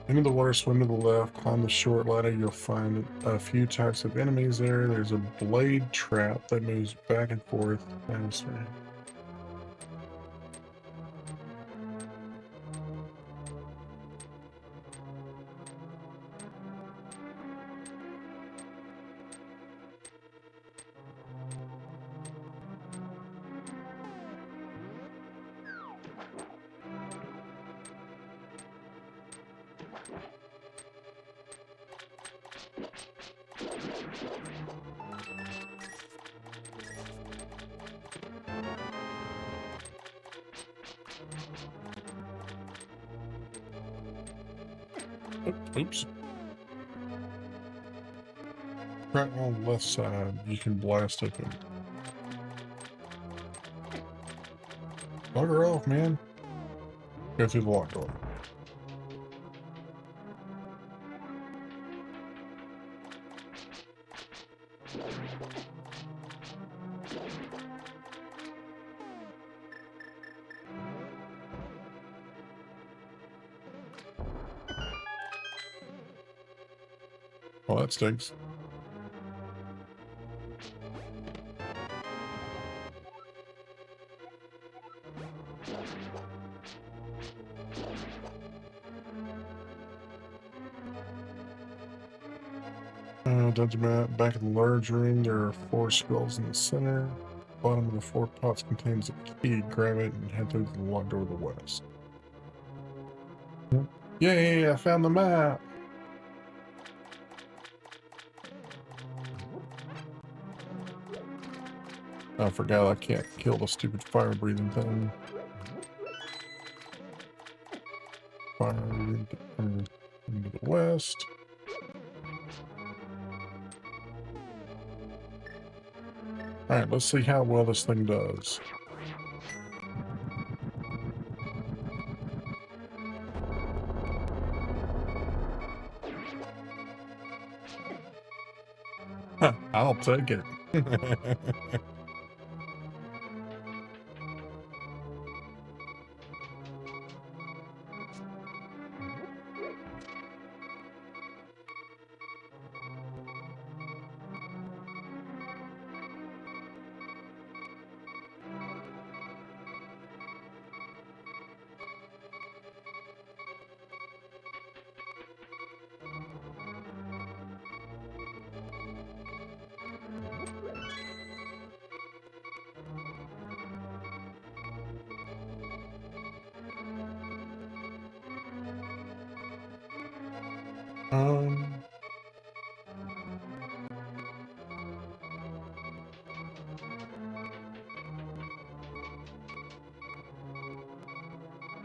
Into the water, swim to the left, climb the short ladder, you'll find a few types of enemies there. There's a blade trap that moves back and forth. Oops. Right on the left side, you can blast open. Bugger off, man. Go through the locked door. Well, that stinks. Dungeon map. Back in the large room, there are 4 skulls in the center. Bottom of the 4 pots contains a key. Grab it and head through the locked door to the west. Yay, I found the map! I forgot I can't kill the stupid fire-breathing thing. Fire into the west. Alright, let's see how well this thing does. I'll take it. Um,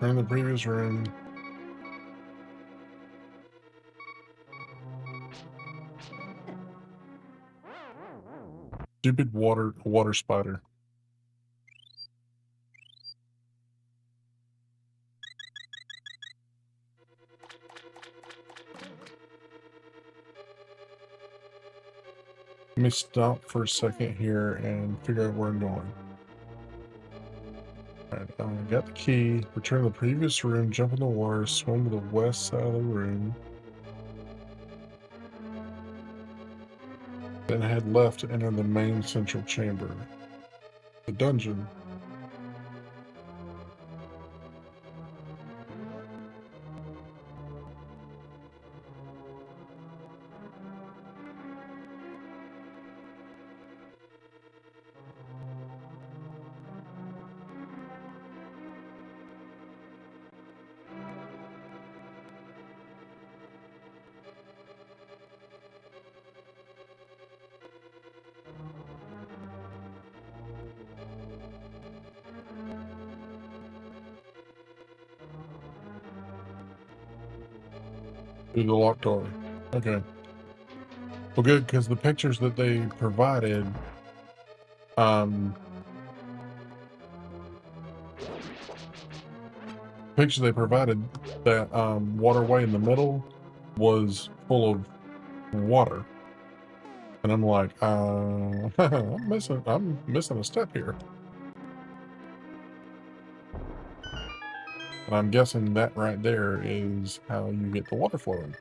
in the previous room. Stupid water spider. Let me stop for a second here and figure out where I'm going. Alright, I got the key. Return to the previous room, jump in the water, swim to the west side of the room. Then head left to enter the main central chamber. The dungeon. Through the locked door. Okay. Well, good, because the pictures that they provided, um, that waterway in the middle was full of water, and I'm like, I'm missing a step here, and I'm guessing that right there is how you get the water flowing.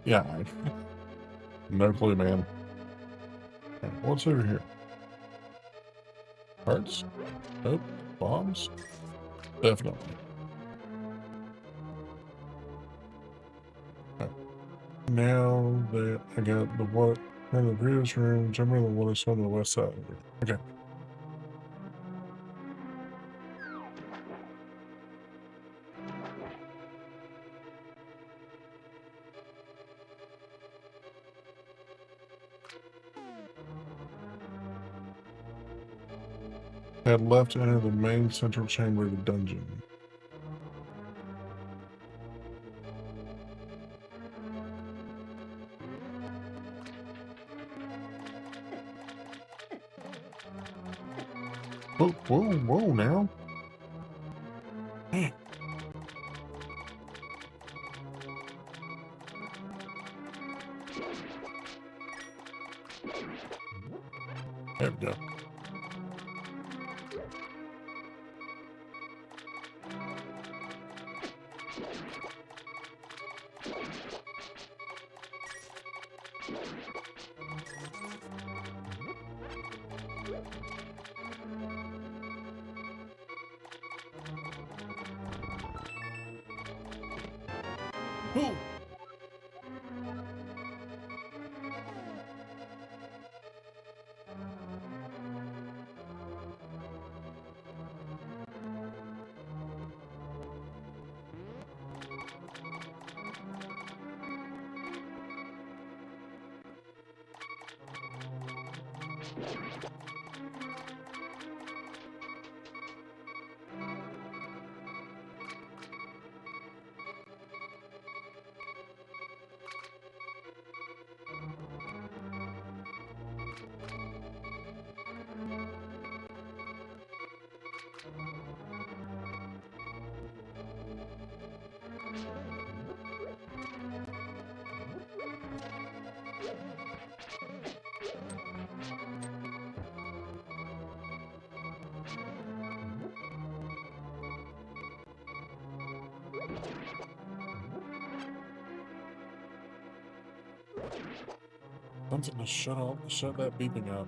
Yeah, no clue, man. Okay, what's over here? Hearts? Nope. Bombs? Definitely. Okay. Now that I got the water from the previous room, jump in the water swim to the west side. Okay. Head left to enter the main central chamber of the dungeon. Whoa, whoa, whoa now. Man. There we go. Ooh. Something to shut that beeping up.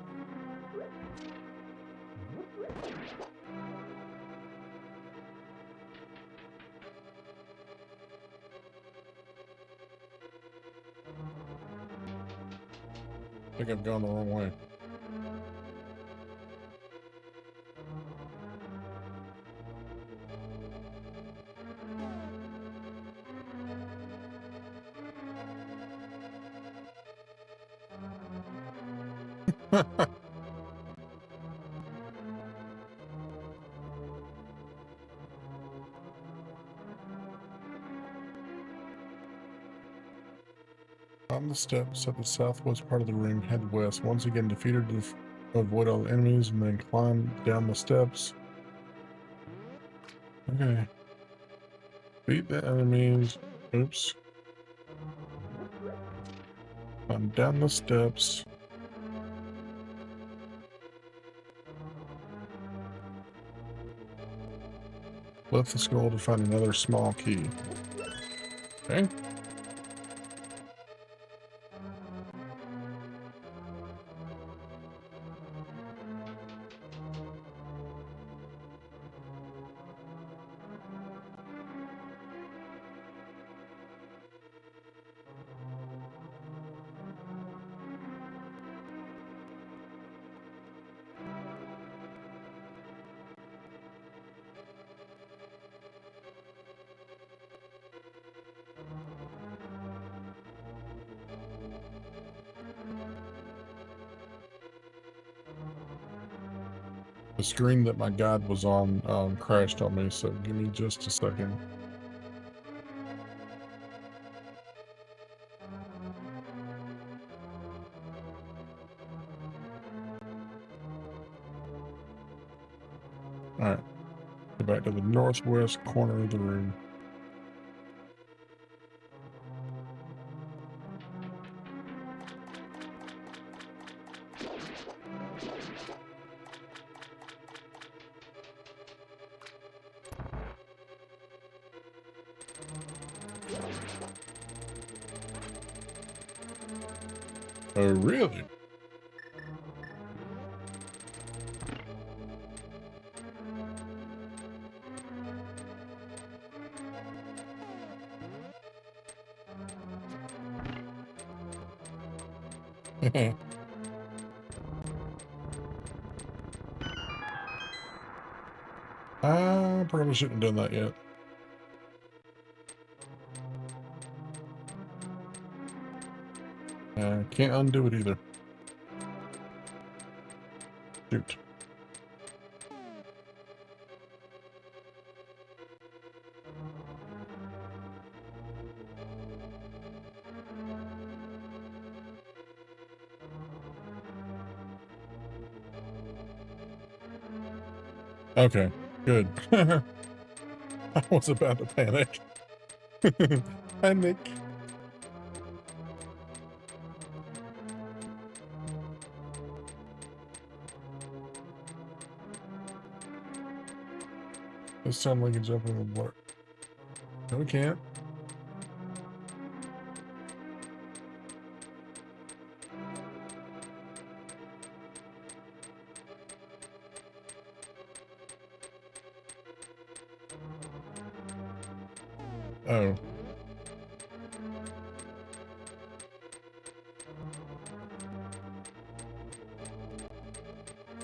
think I've gone the wrong way. On the steps at the southwest part of the room, head west. Once again, defeated to avoid all the enemies, and then climb down the steps. Okay. Beat the enemies. Oops. Climb down the steps. Lift the scroll to find another small key. Okay. The screen that my guide was on crashed on me, so give me just a second. Alright, go back to the northwest corner of the room. Oh, really? I probably shouldn't have done that yet. Can't undo it either. Shoot. Okay, good. I was about to panic. Panic. This time we can jump in the water. No, we can't. Oh.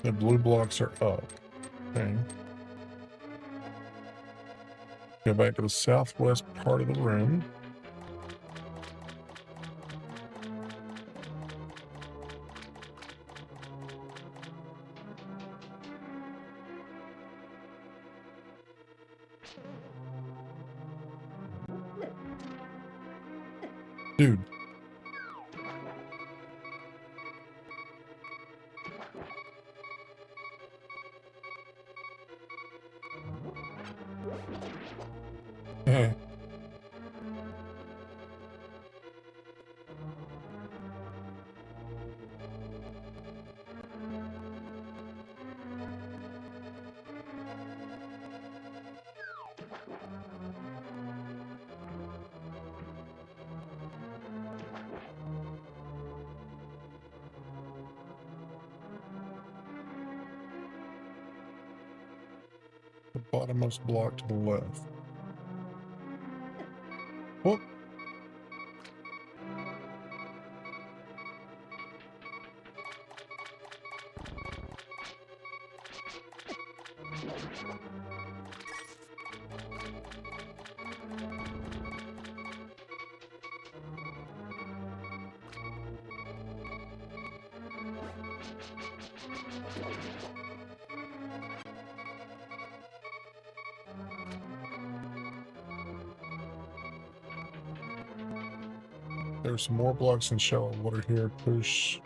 The blue blocks are up. Okay. Go back to the southwest part of the room. Dude. The bottommost block to the left. Oh. There's some more blocks and shallow water here. Push.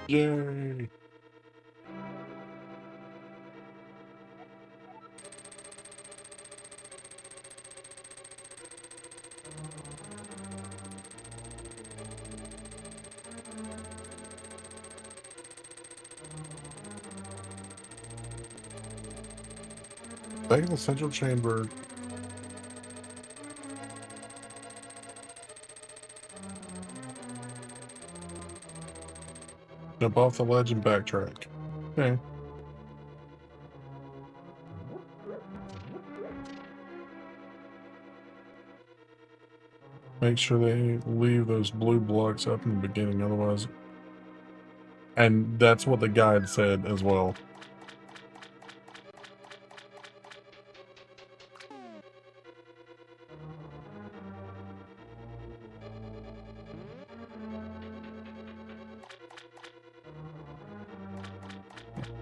Yay! Back in the central chamber. Jump off the ledge and backtrack. Okay. Make sure they leave those blue blocks up in the beginning, otherwise. And that's what the guide said as well.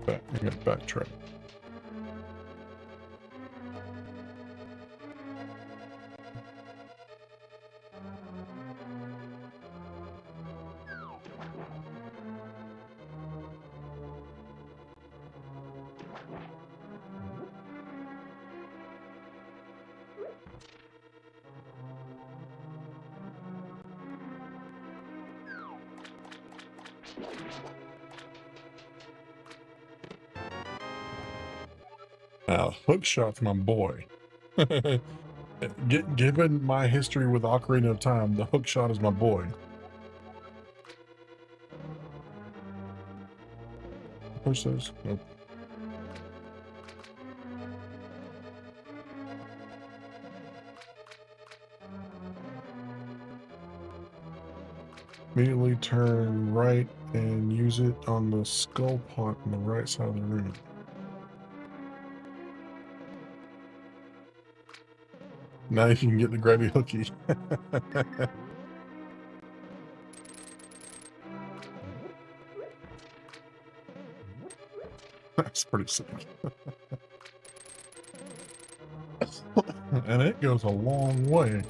I gotta backtrack. Hookshot's my boy. Given my history with Ocarina of Time, the hookshot is my boy. Push those. Nope. Immediately turn right and use it on the skull pot on the right side of the room. Now you can get the grabby hooky. That's pretty sick. And it goes a long way.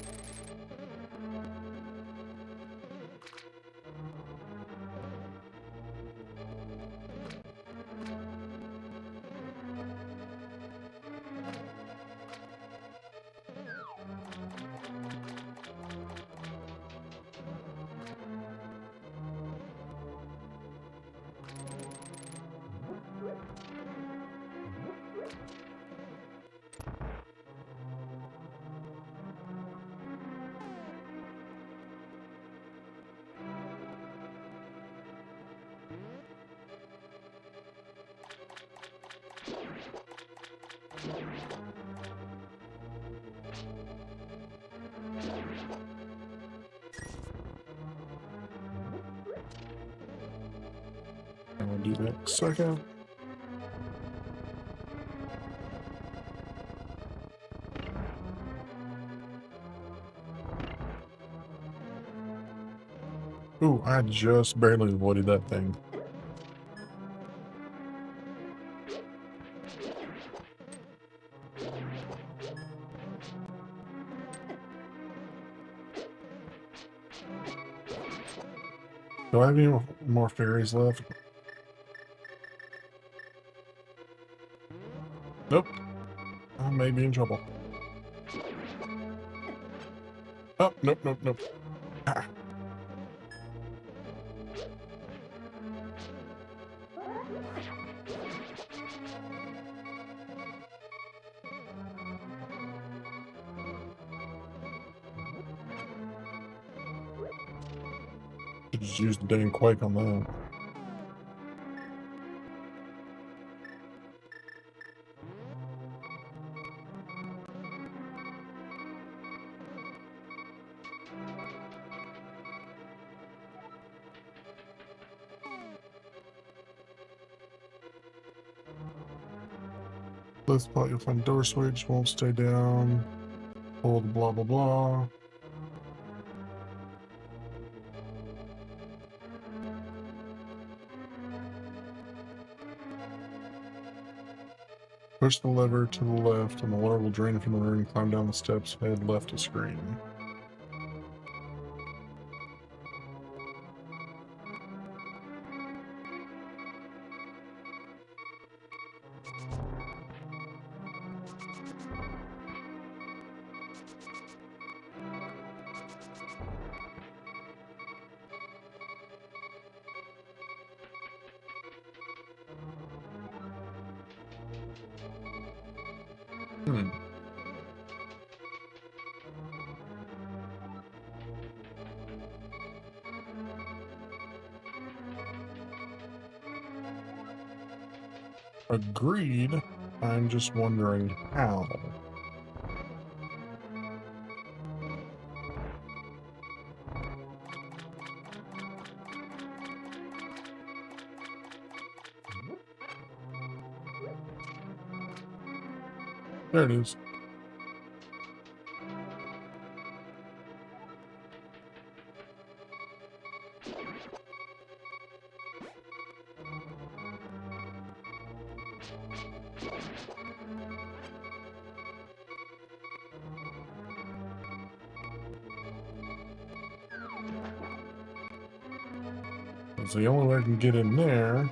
I'll do that in a second. Ooh, I just barely avoided that thing. Do I have any more fairies left? Nope. I may be in trouble. Oh, nope, nope, nope. Ah. Could just use the dang quake on that. This spot you'll find door switch, won't stay down. Hold blah blah blah. Push the lever to the left and the water will drain from the room. Climb down the steps, head left to screen. Hmm. Agreed. I'm just wondering how. There it is. It's the only way I can get in there.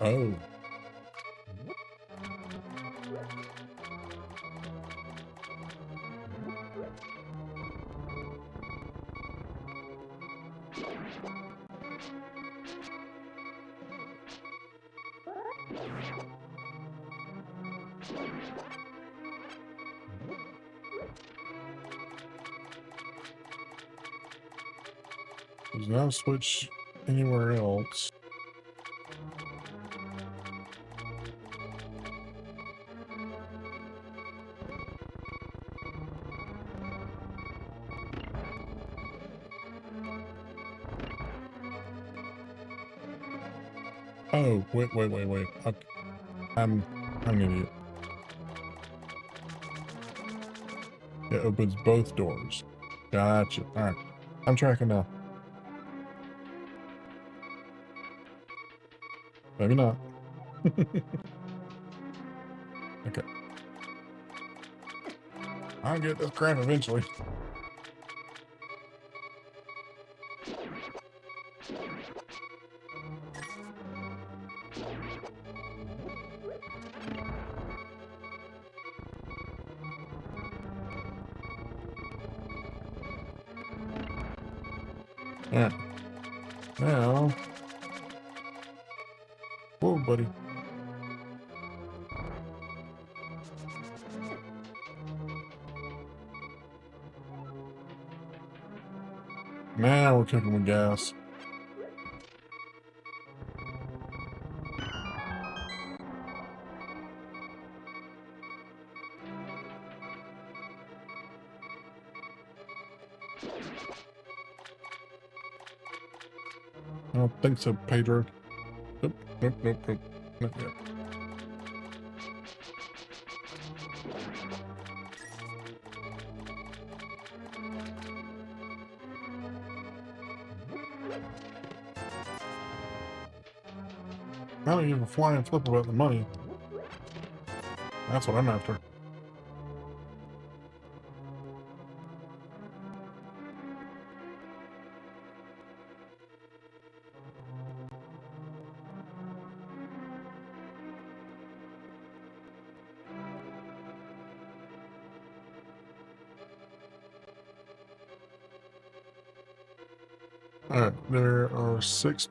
Oh. There's no switch anywhere else. Oh, wait. Okay. I'm an idiot. It opens both doors. Gotcha. Alright. I'm tracking now. Maybe not. Okay. I'll get this crap eventually. Yeah. Now. Whoa, buddy. Now we're cooking with gas. I don't think so, Pedro. Nope, nope, nope, nope. Not yet. I don't give a flying flip about the money. That's what I'm after. Alright, there are 6.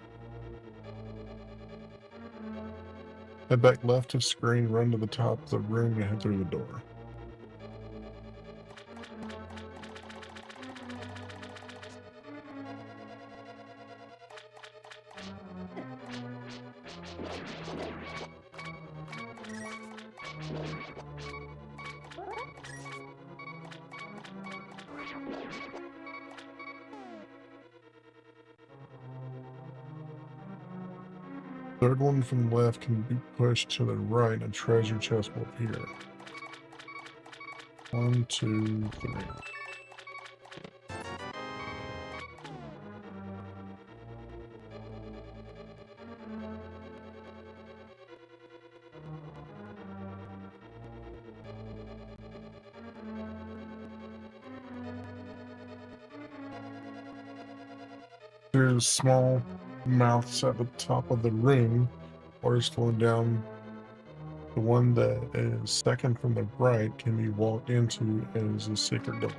Head back left of screen, run to the top of the room, and head through the door. Third one from the left can be pushed to the right, and a treasure chest will appear. 1, 2, 3. There's small mouths at the top of the room. Water's flowing down. The one that is second from the right can be walked into as a secret door.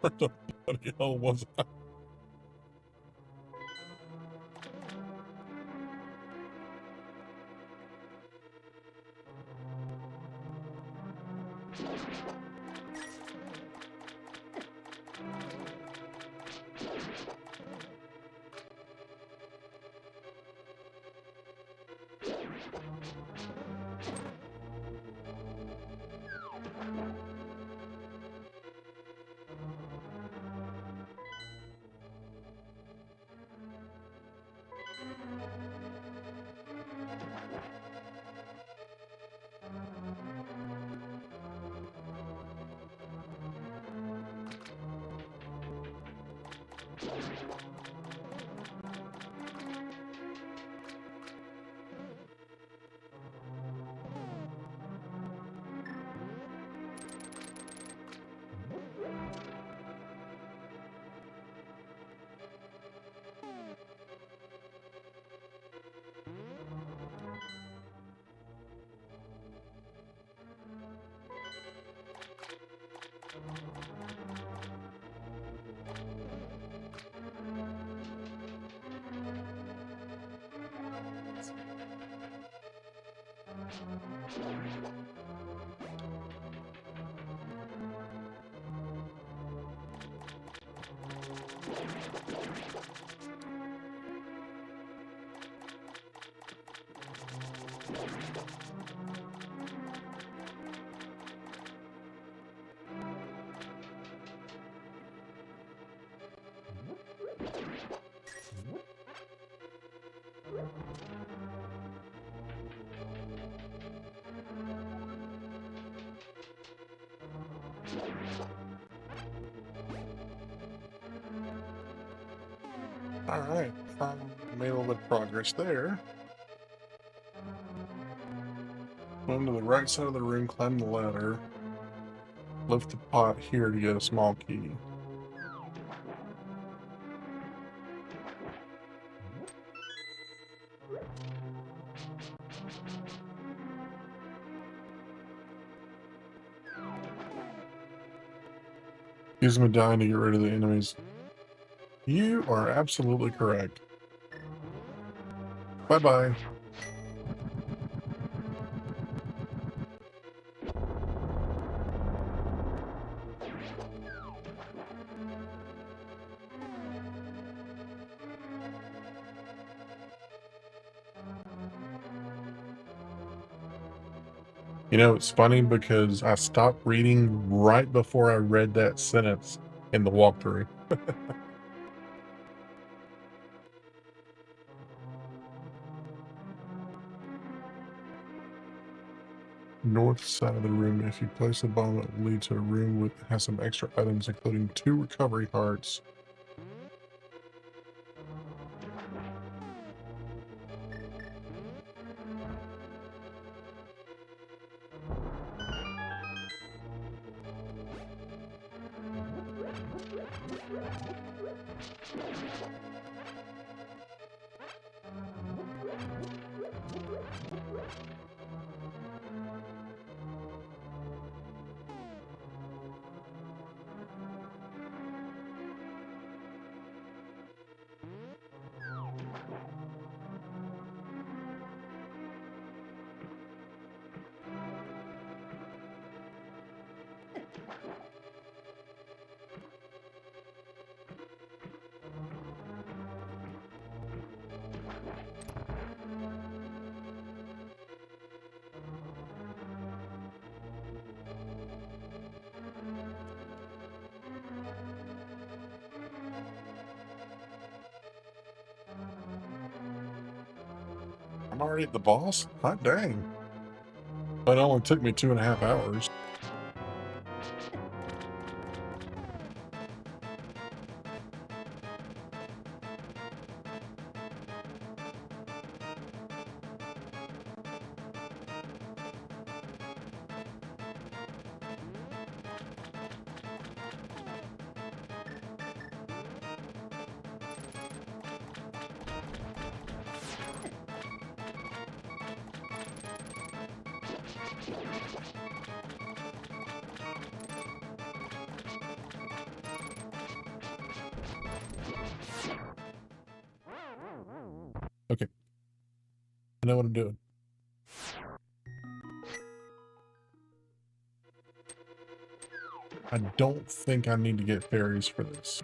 What the bloody hell was that? Alright, made a little bit of progress there. Go to the right side of the room, climb the ladder, lift the pot here to get a small key. Use medallion to get rid of the enemies. You are absolutely correct. Bye-bye. You know, it's funny because I stopped reading right before I read that sentence in the walkthrough. North side of the room. If you place a bomb, it will lead to a room with has some extra items, including 2 recovery hearts. I'm already at the boss? Hot dang. But it only took me 2.5 hours. Okay, I know what I'm doing. I don't think I need to get fairies for this.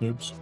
Oops.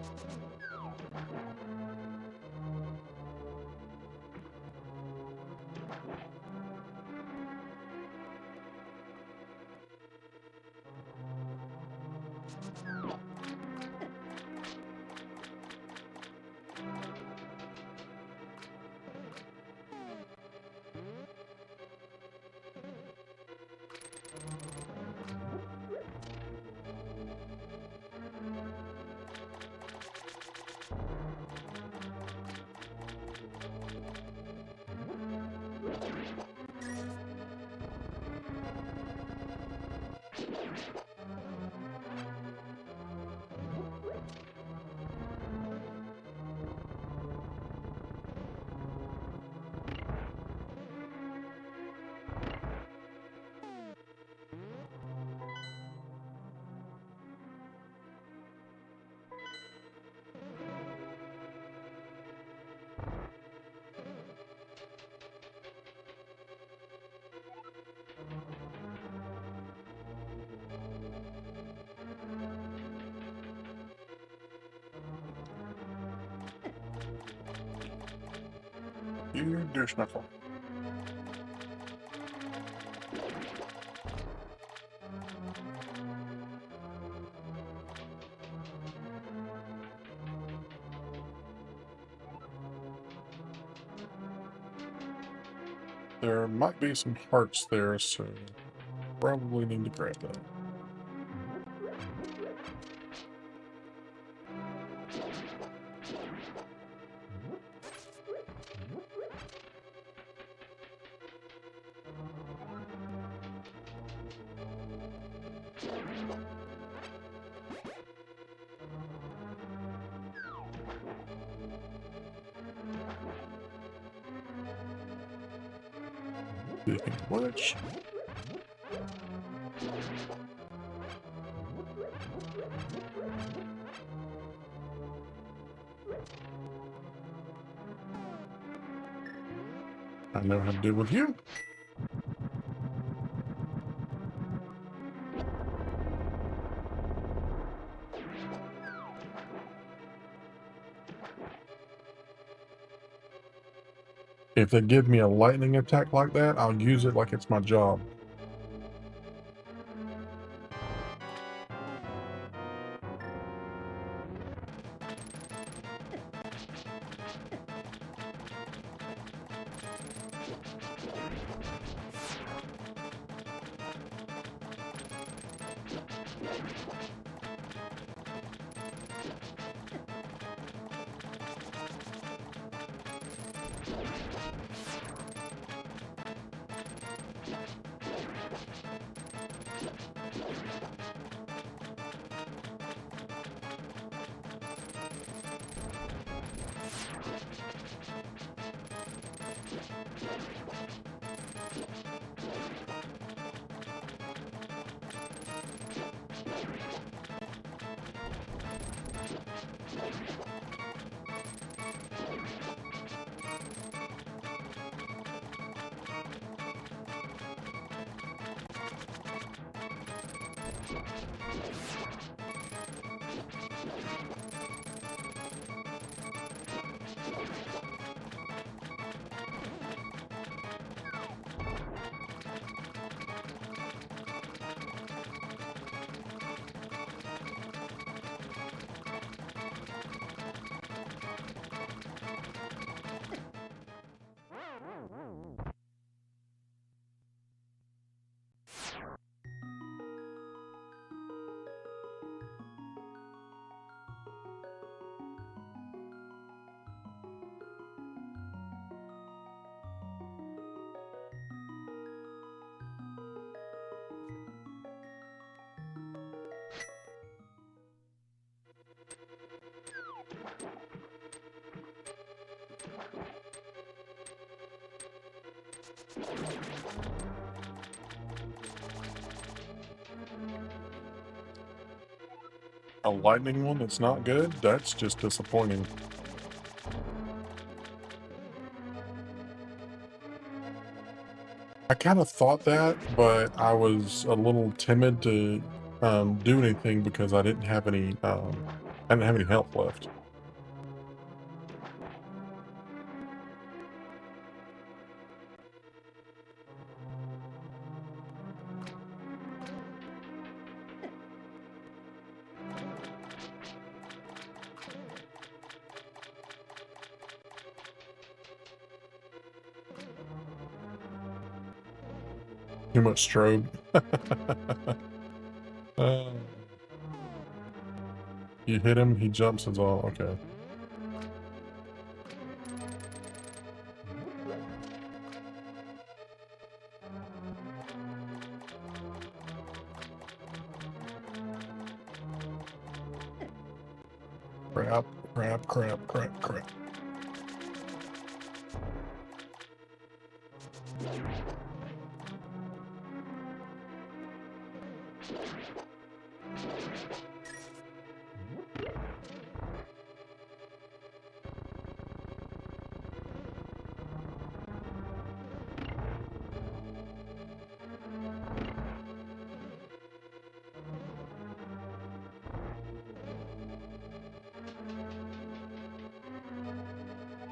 You douche knuckle. There might be some hearts there, so probably need to grab that. Speaking of which, I know how to deal with you. If they give me a lightning attack like that, I'll use it like it's my job. A lightning one that's not good? That's just disappointing. I kind of thought that, but I was a little timid to do anything because I didn't have any health left. Too much strobe. uh, you hit him, he jumps and all. Okay. Crap, crap, crap, crap, crap.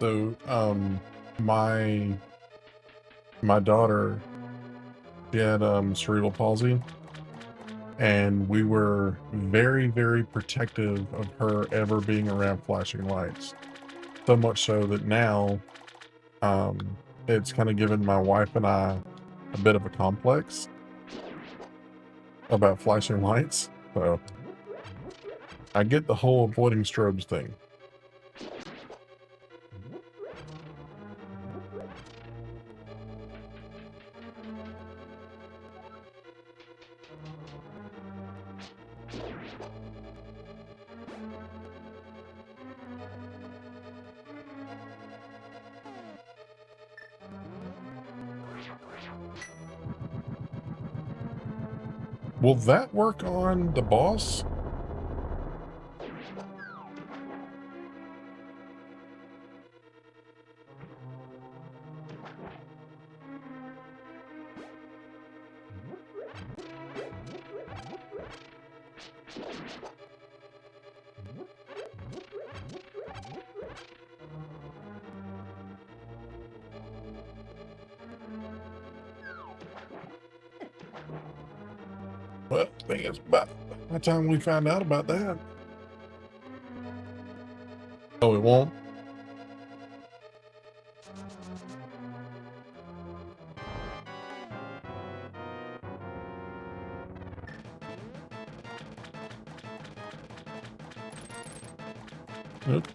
So, my my daughter, she had cerebral palsy, and we were very, very protective of her ever being around flashing lights. So much so that now, it's kind of given my wife and I a bit of a complex about flashing lights. So I get the whole avoiding strobes thing. Will that work on the boss? Well, I think it's about the time we find out about that. Oh, it won't? Nope.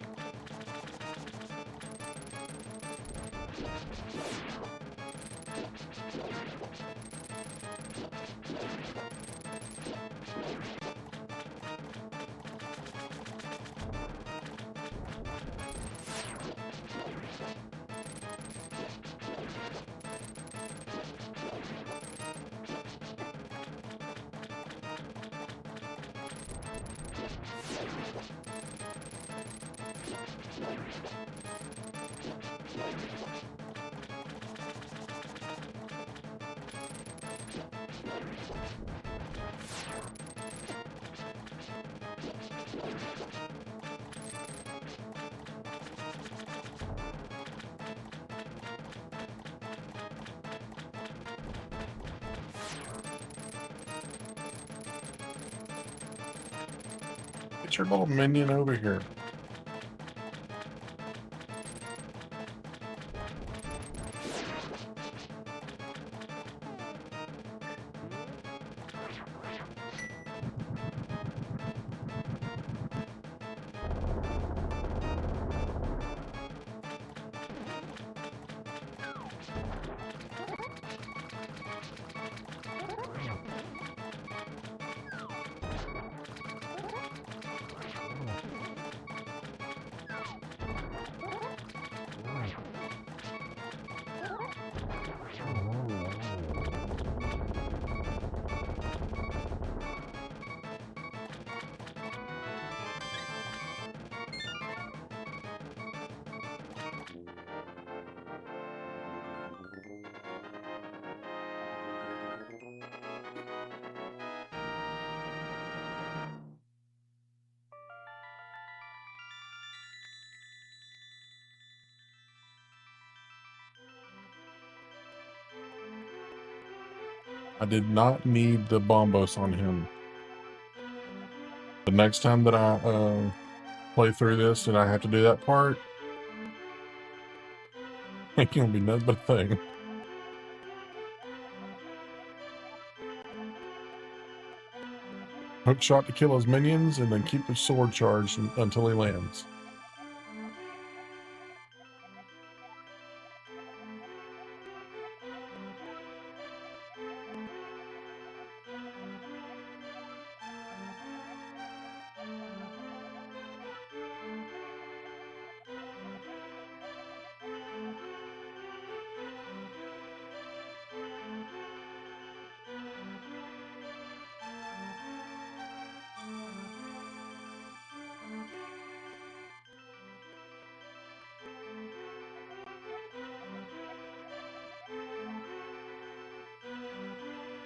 Get your little minion over here. I did not need the bombos on him. The next time that I play through this and I have to do that part, it can't be nothing but a thing. Hook shot to kill his minions, and then keep the sword charged until he lands.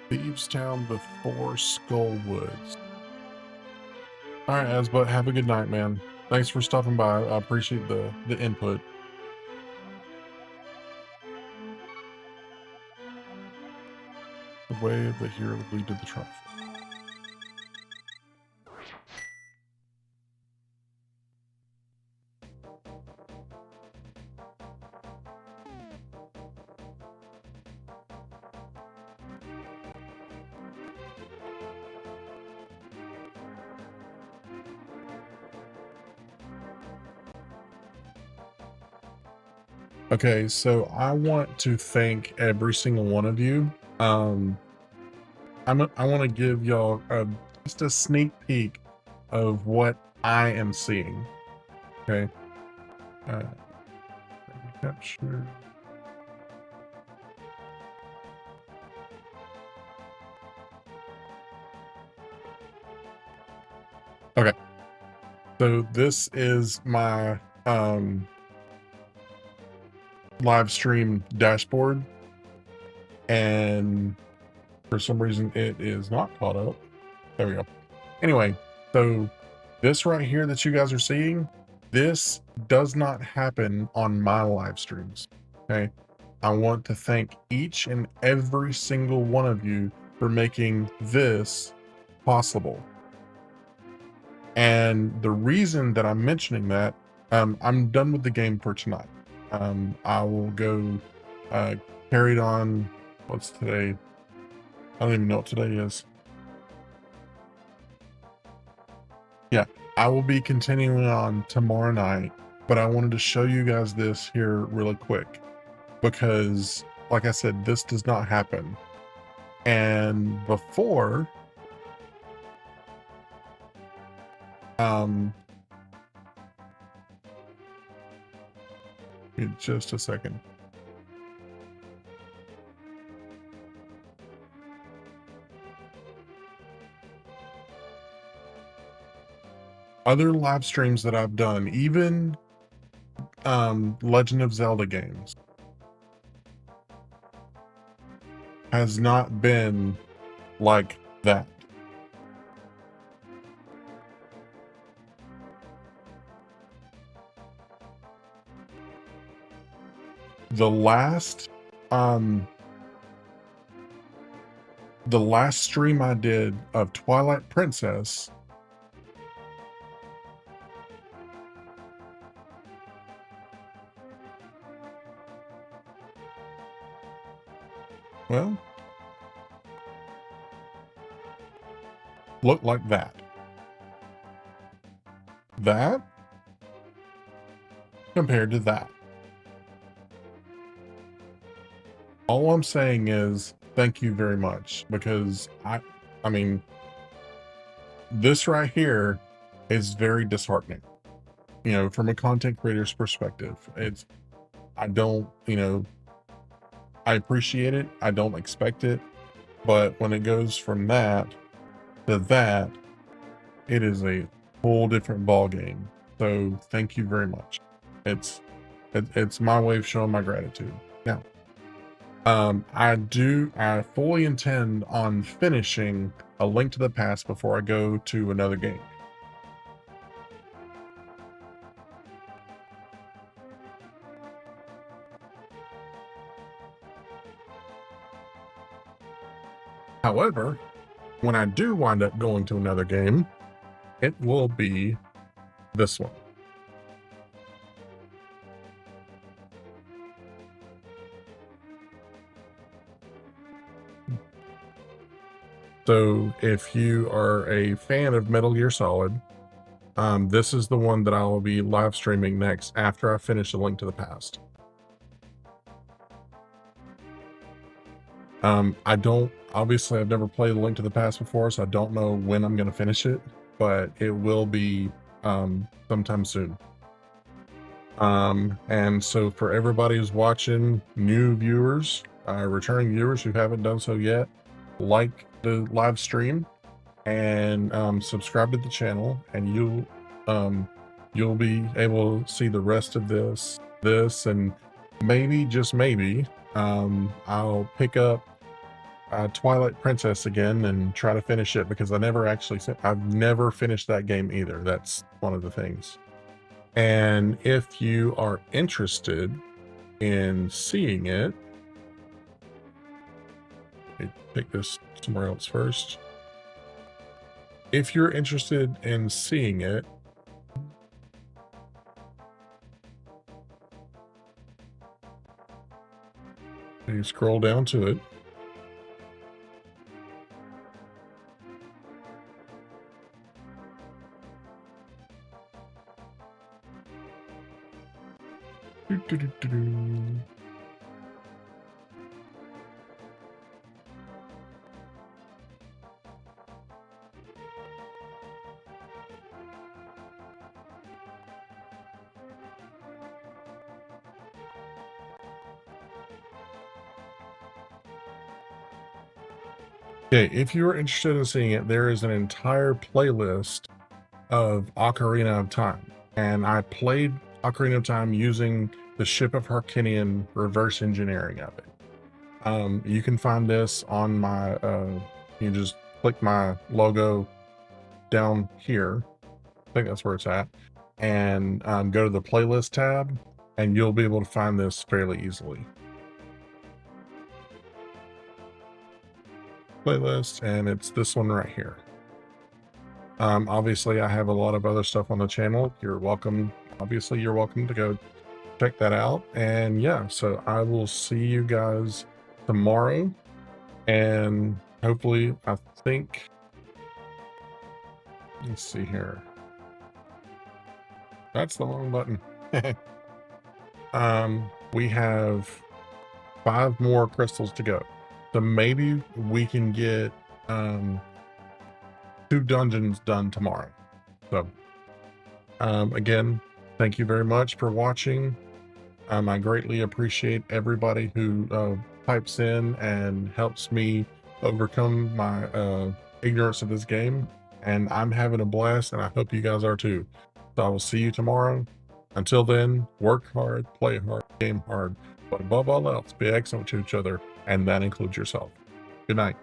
Thieves Town before Skullwoods. All right, Asbut, have a good night, man. Thanks for stopping by. I appreciate the input. The way of the hero would lead to the triumph. Okay, so I want to thank every single one of you. I want to give y'all just a sneak peek of what I am seeing. Okay, uh, capture. Okay. So this is my live stream dashboard, and for some reason it is not caught up. There we go. Anyway, so this right here that you guys are seeing, this does not happen on my live streams. Okay. I want to thank each and every single one of you for making this possible. And the reason that I'm mentioning that, I'm done with the game for tonight. I will go uh, carry it on. What's today? I don't even know what today is. Yeah, I will be continuing on tomorrow night, but I wanted to show you guys this here really quick because, like I said, this does not happen. And before, in just a second. Other live streams that I've done, even Legend of Zelda games, has not been like that. The last stream I did of Twilight Princess, well, looked like that. That compared to that. All I'm saying is thank you very much, because I mean, this right here is very disheartening. You know, from a content creator's perspective, I don't, I appreciate it. I don't expect it. But when it goes from that to that, it is a whole different ball game. So thank you very much. It's my way of showing my gratitude. Now, I fully intend on finishing A Link to the Past before I go to another game. However, when I do wind up going to another game, it will be this one. So if you are a fan of Metal Gear Solid, this is the one that I will be live streaming next after I finish A Link to the Past. Obviously I've never played A Link to the Past before, so I don't know when I'm going to finish it, but it will be sometime soon. And so for everybody who's watching, new viewers, returning viewers who haven't done so yet, like the live stream and subscribe to the channel, and you'll be able to see the rest of this and maybe, just maybe, I'll pick up Twilight Princess again and try to finish it, because I've never finished that game either. That's one of the things. And if you are interested in seeing it, let me pick this somewhere else first. If you're interested in seeing it, you scroll down to it. Okay, if you are interested in seeing it, there is an entire playlist of Ocarina of Time, and I played Ocarina of Time using the Ship of Harkinian reverse engineering of it. You can find this on my, you just click my logo down here. I think that's where it's at. And go to the playlist tab, and you'll be able to find this fairly easily. Playlist, and it's this one right here. Obviously, I have a lot of other stuff on the channel. You're welcome. Obviously, you're welcome to go check that out. And yeah, so I will see you guys tomorrow. And hopefully, I think, let's see here. That's the wrong button. We have 5 more crystals to go. So maybe we can get 2 dungeons done tomorrow. So again, thank you very much for watching. I greatly appreciate everybody who types in and helps me overcome my ignorance of this game. And I'm having a blast, and I hope you guys are too. So I will see you tomorrow. Until then, work hard, play hard, game hard, but above all else, be excellent to each other, and that includes yourself. Good night.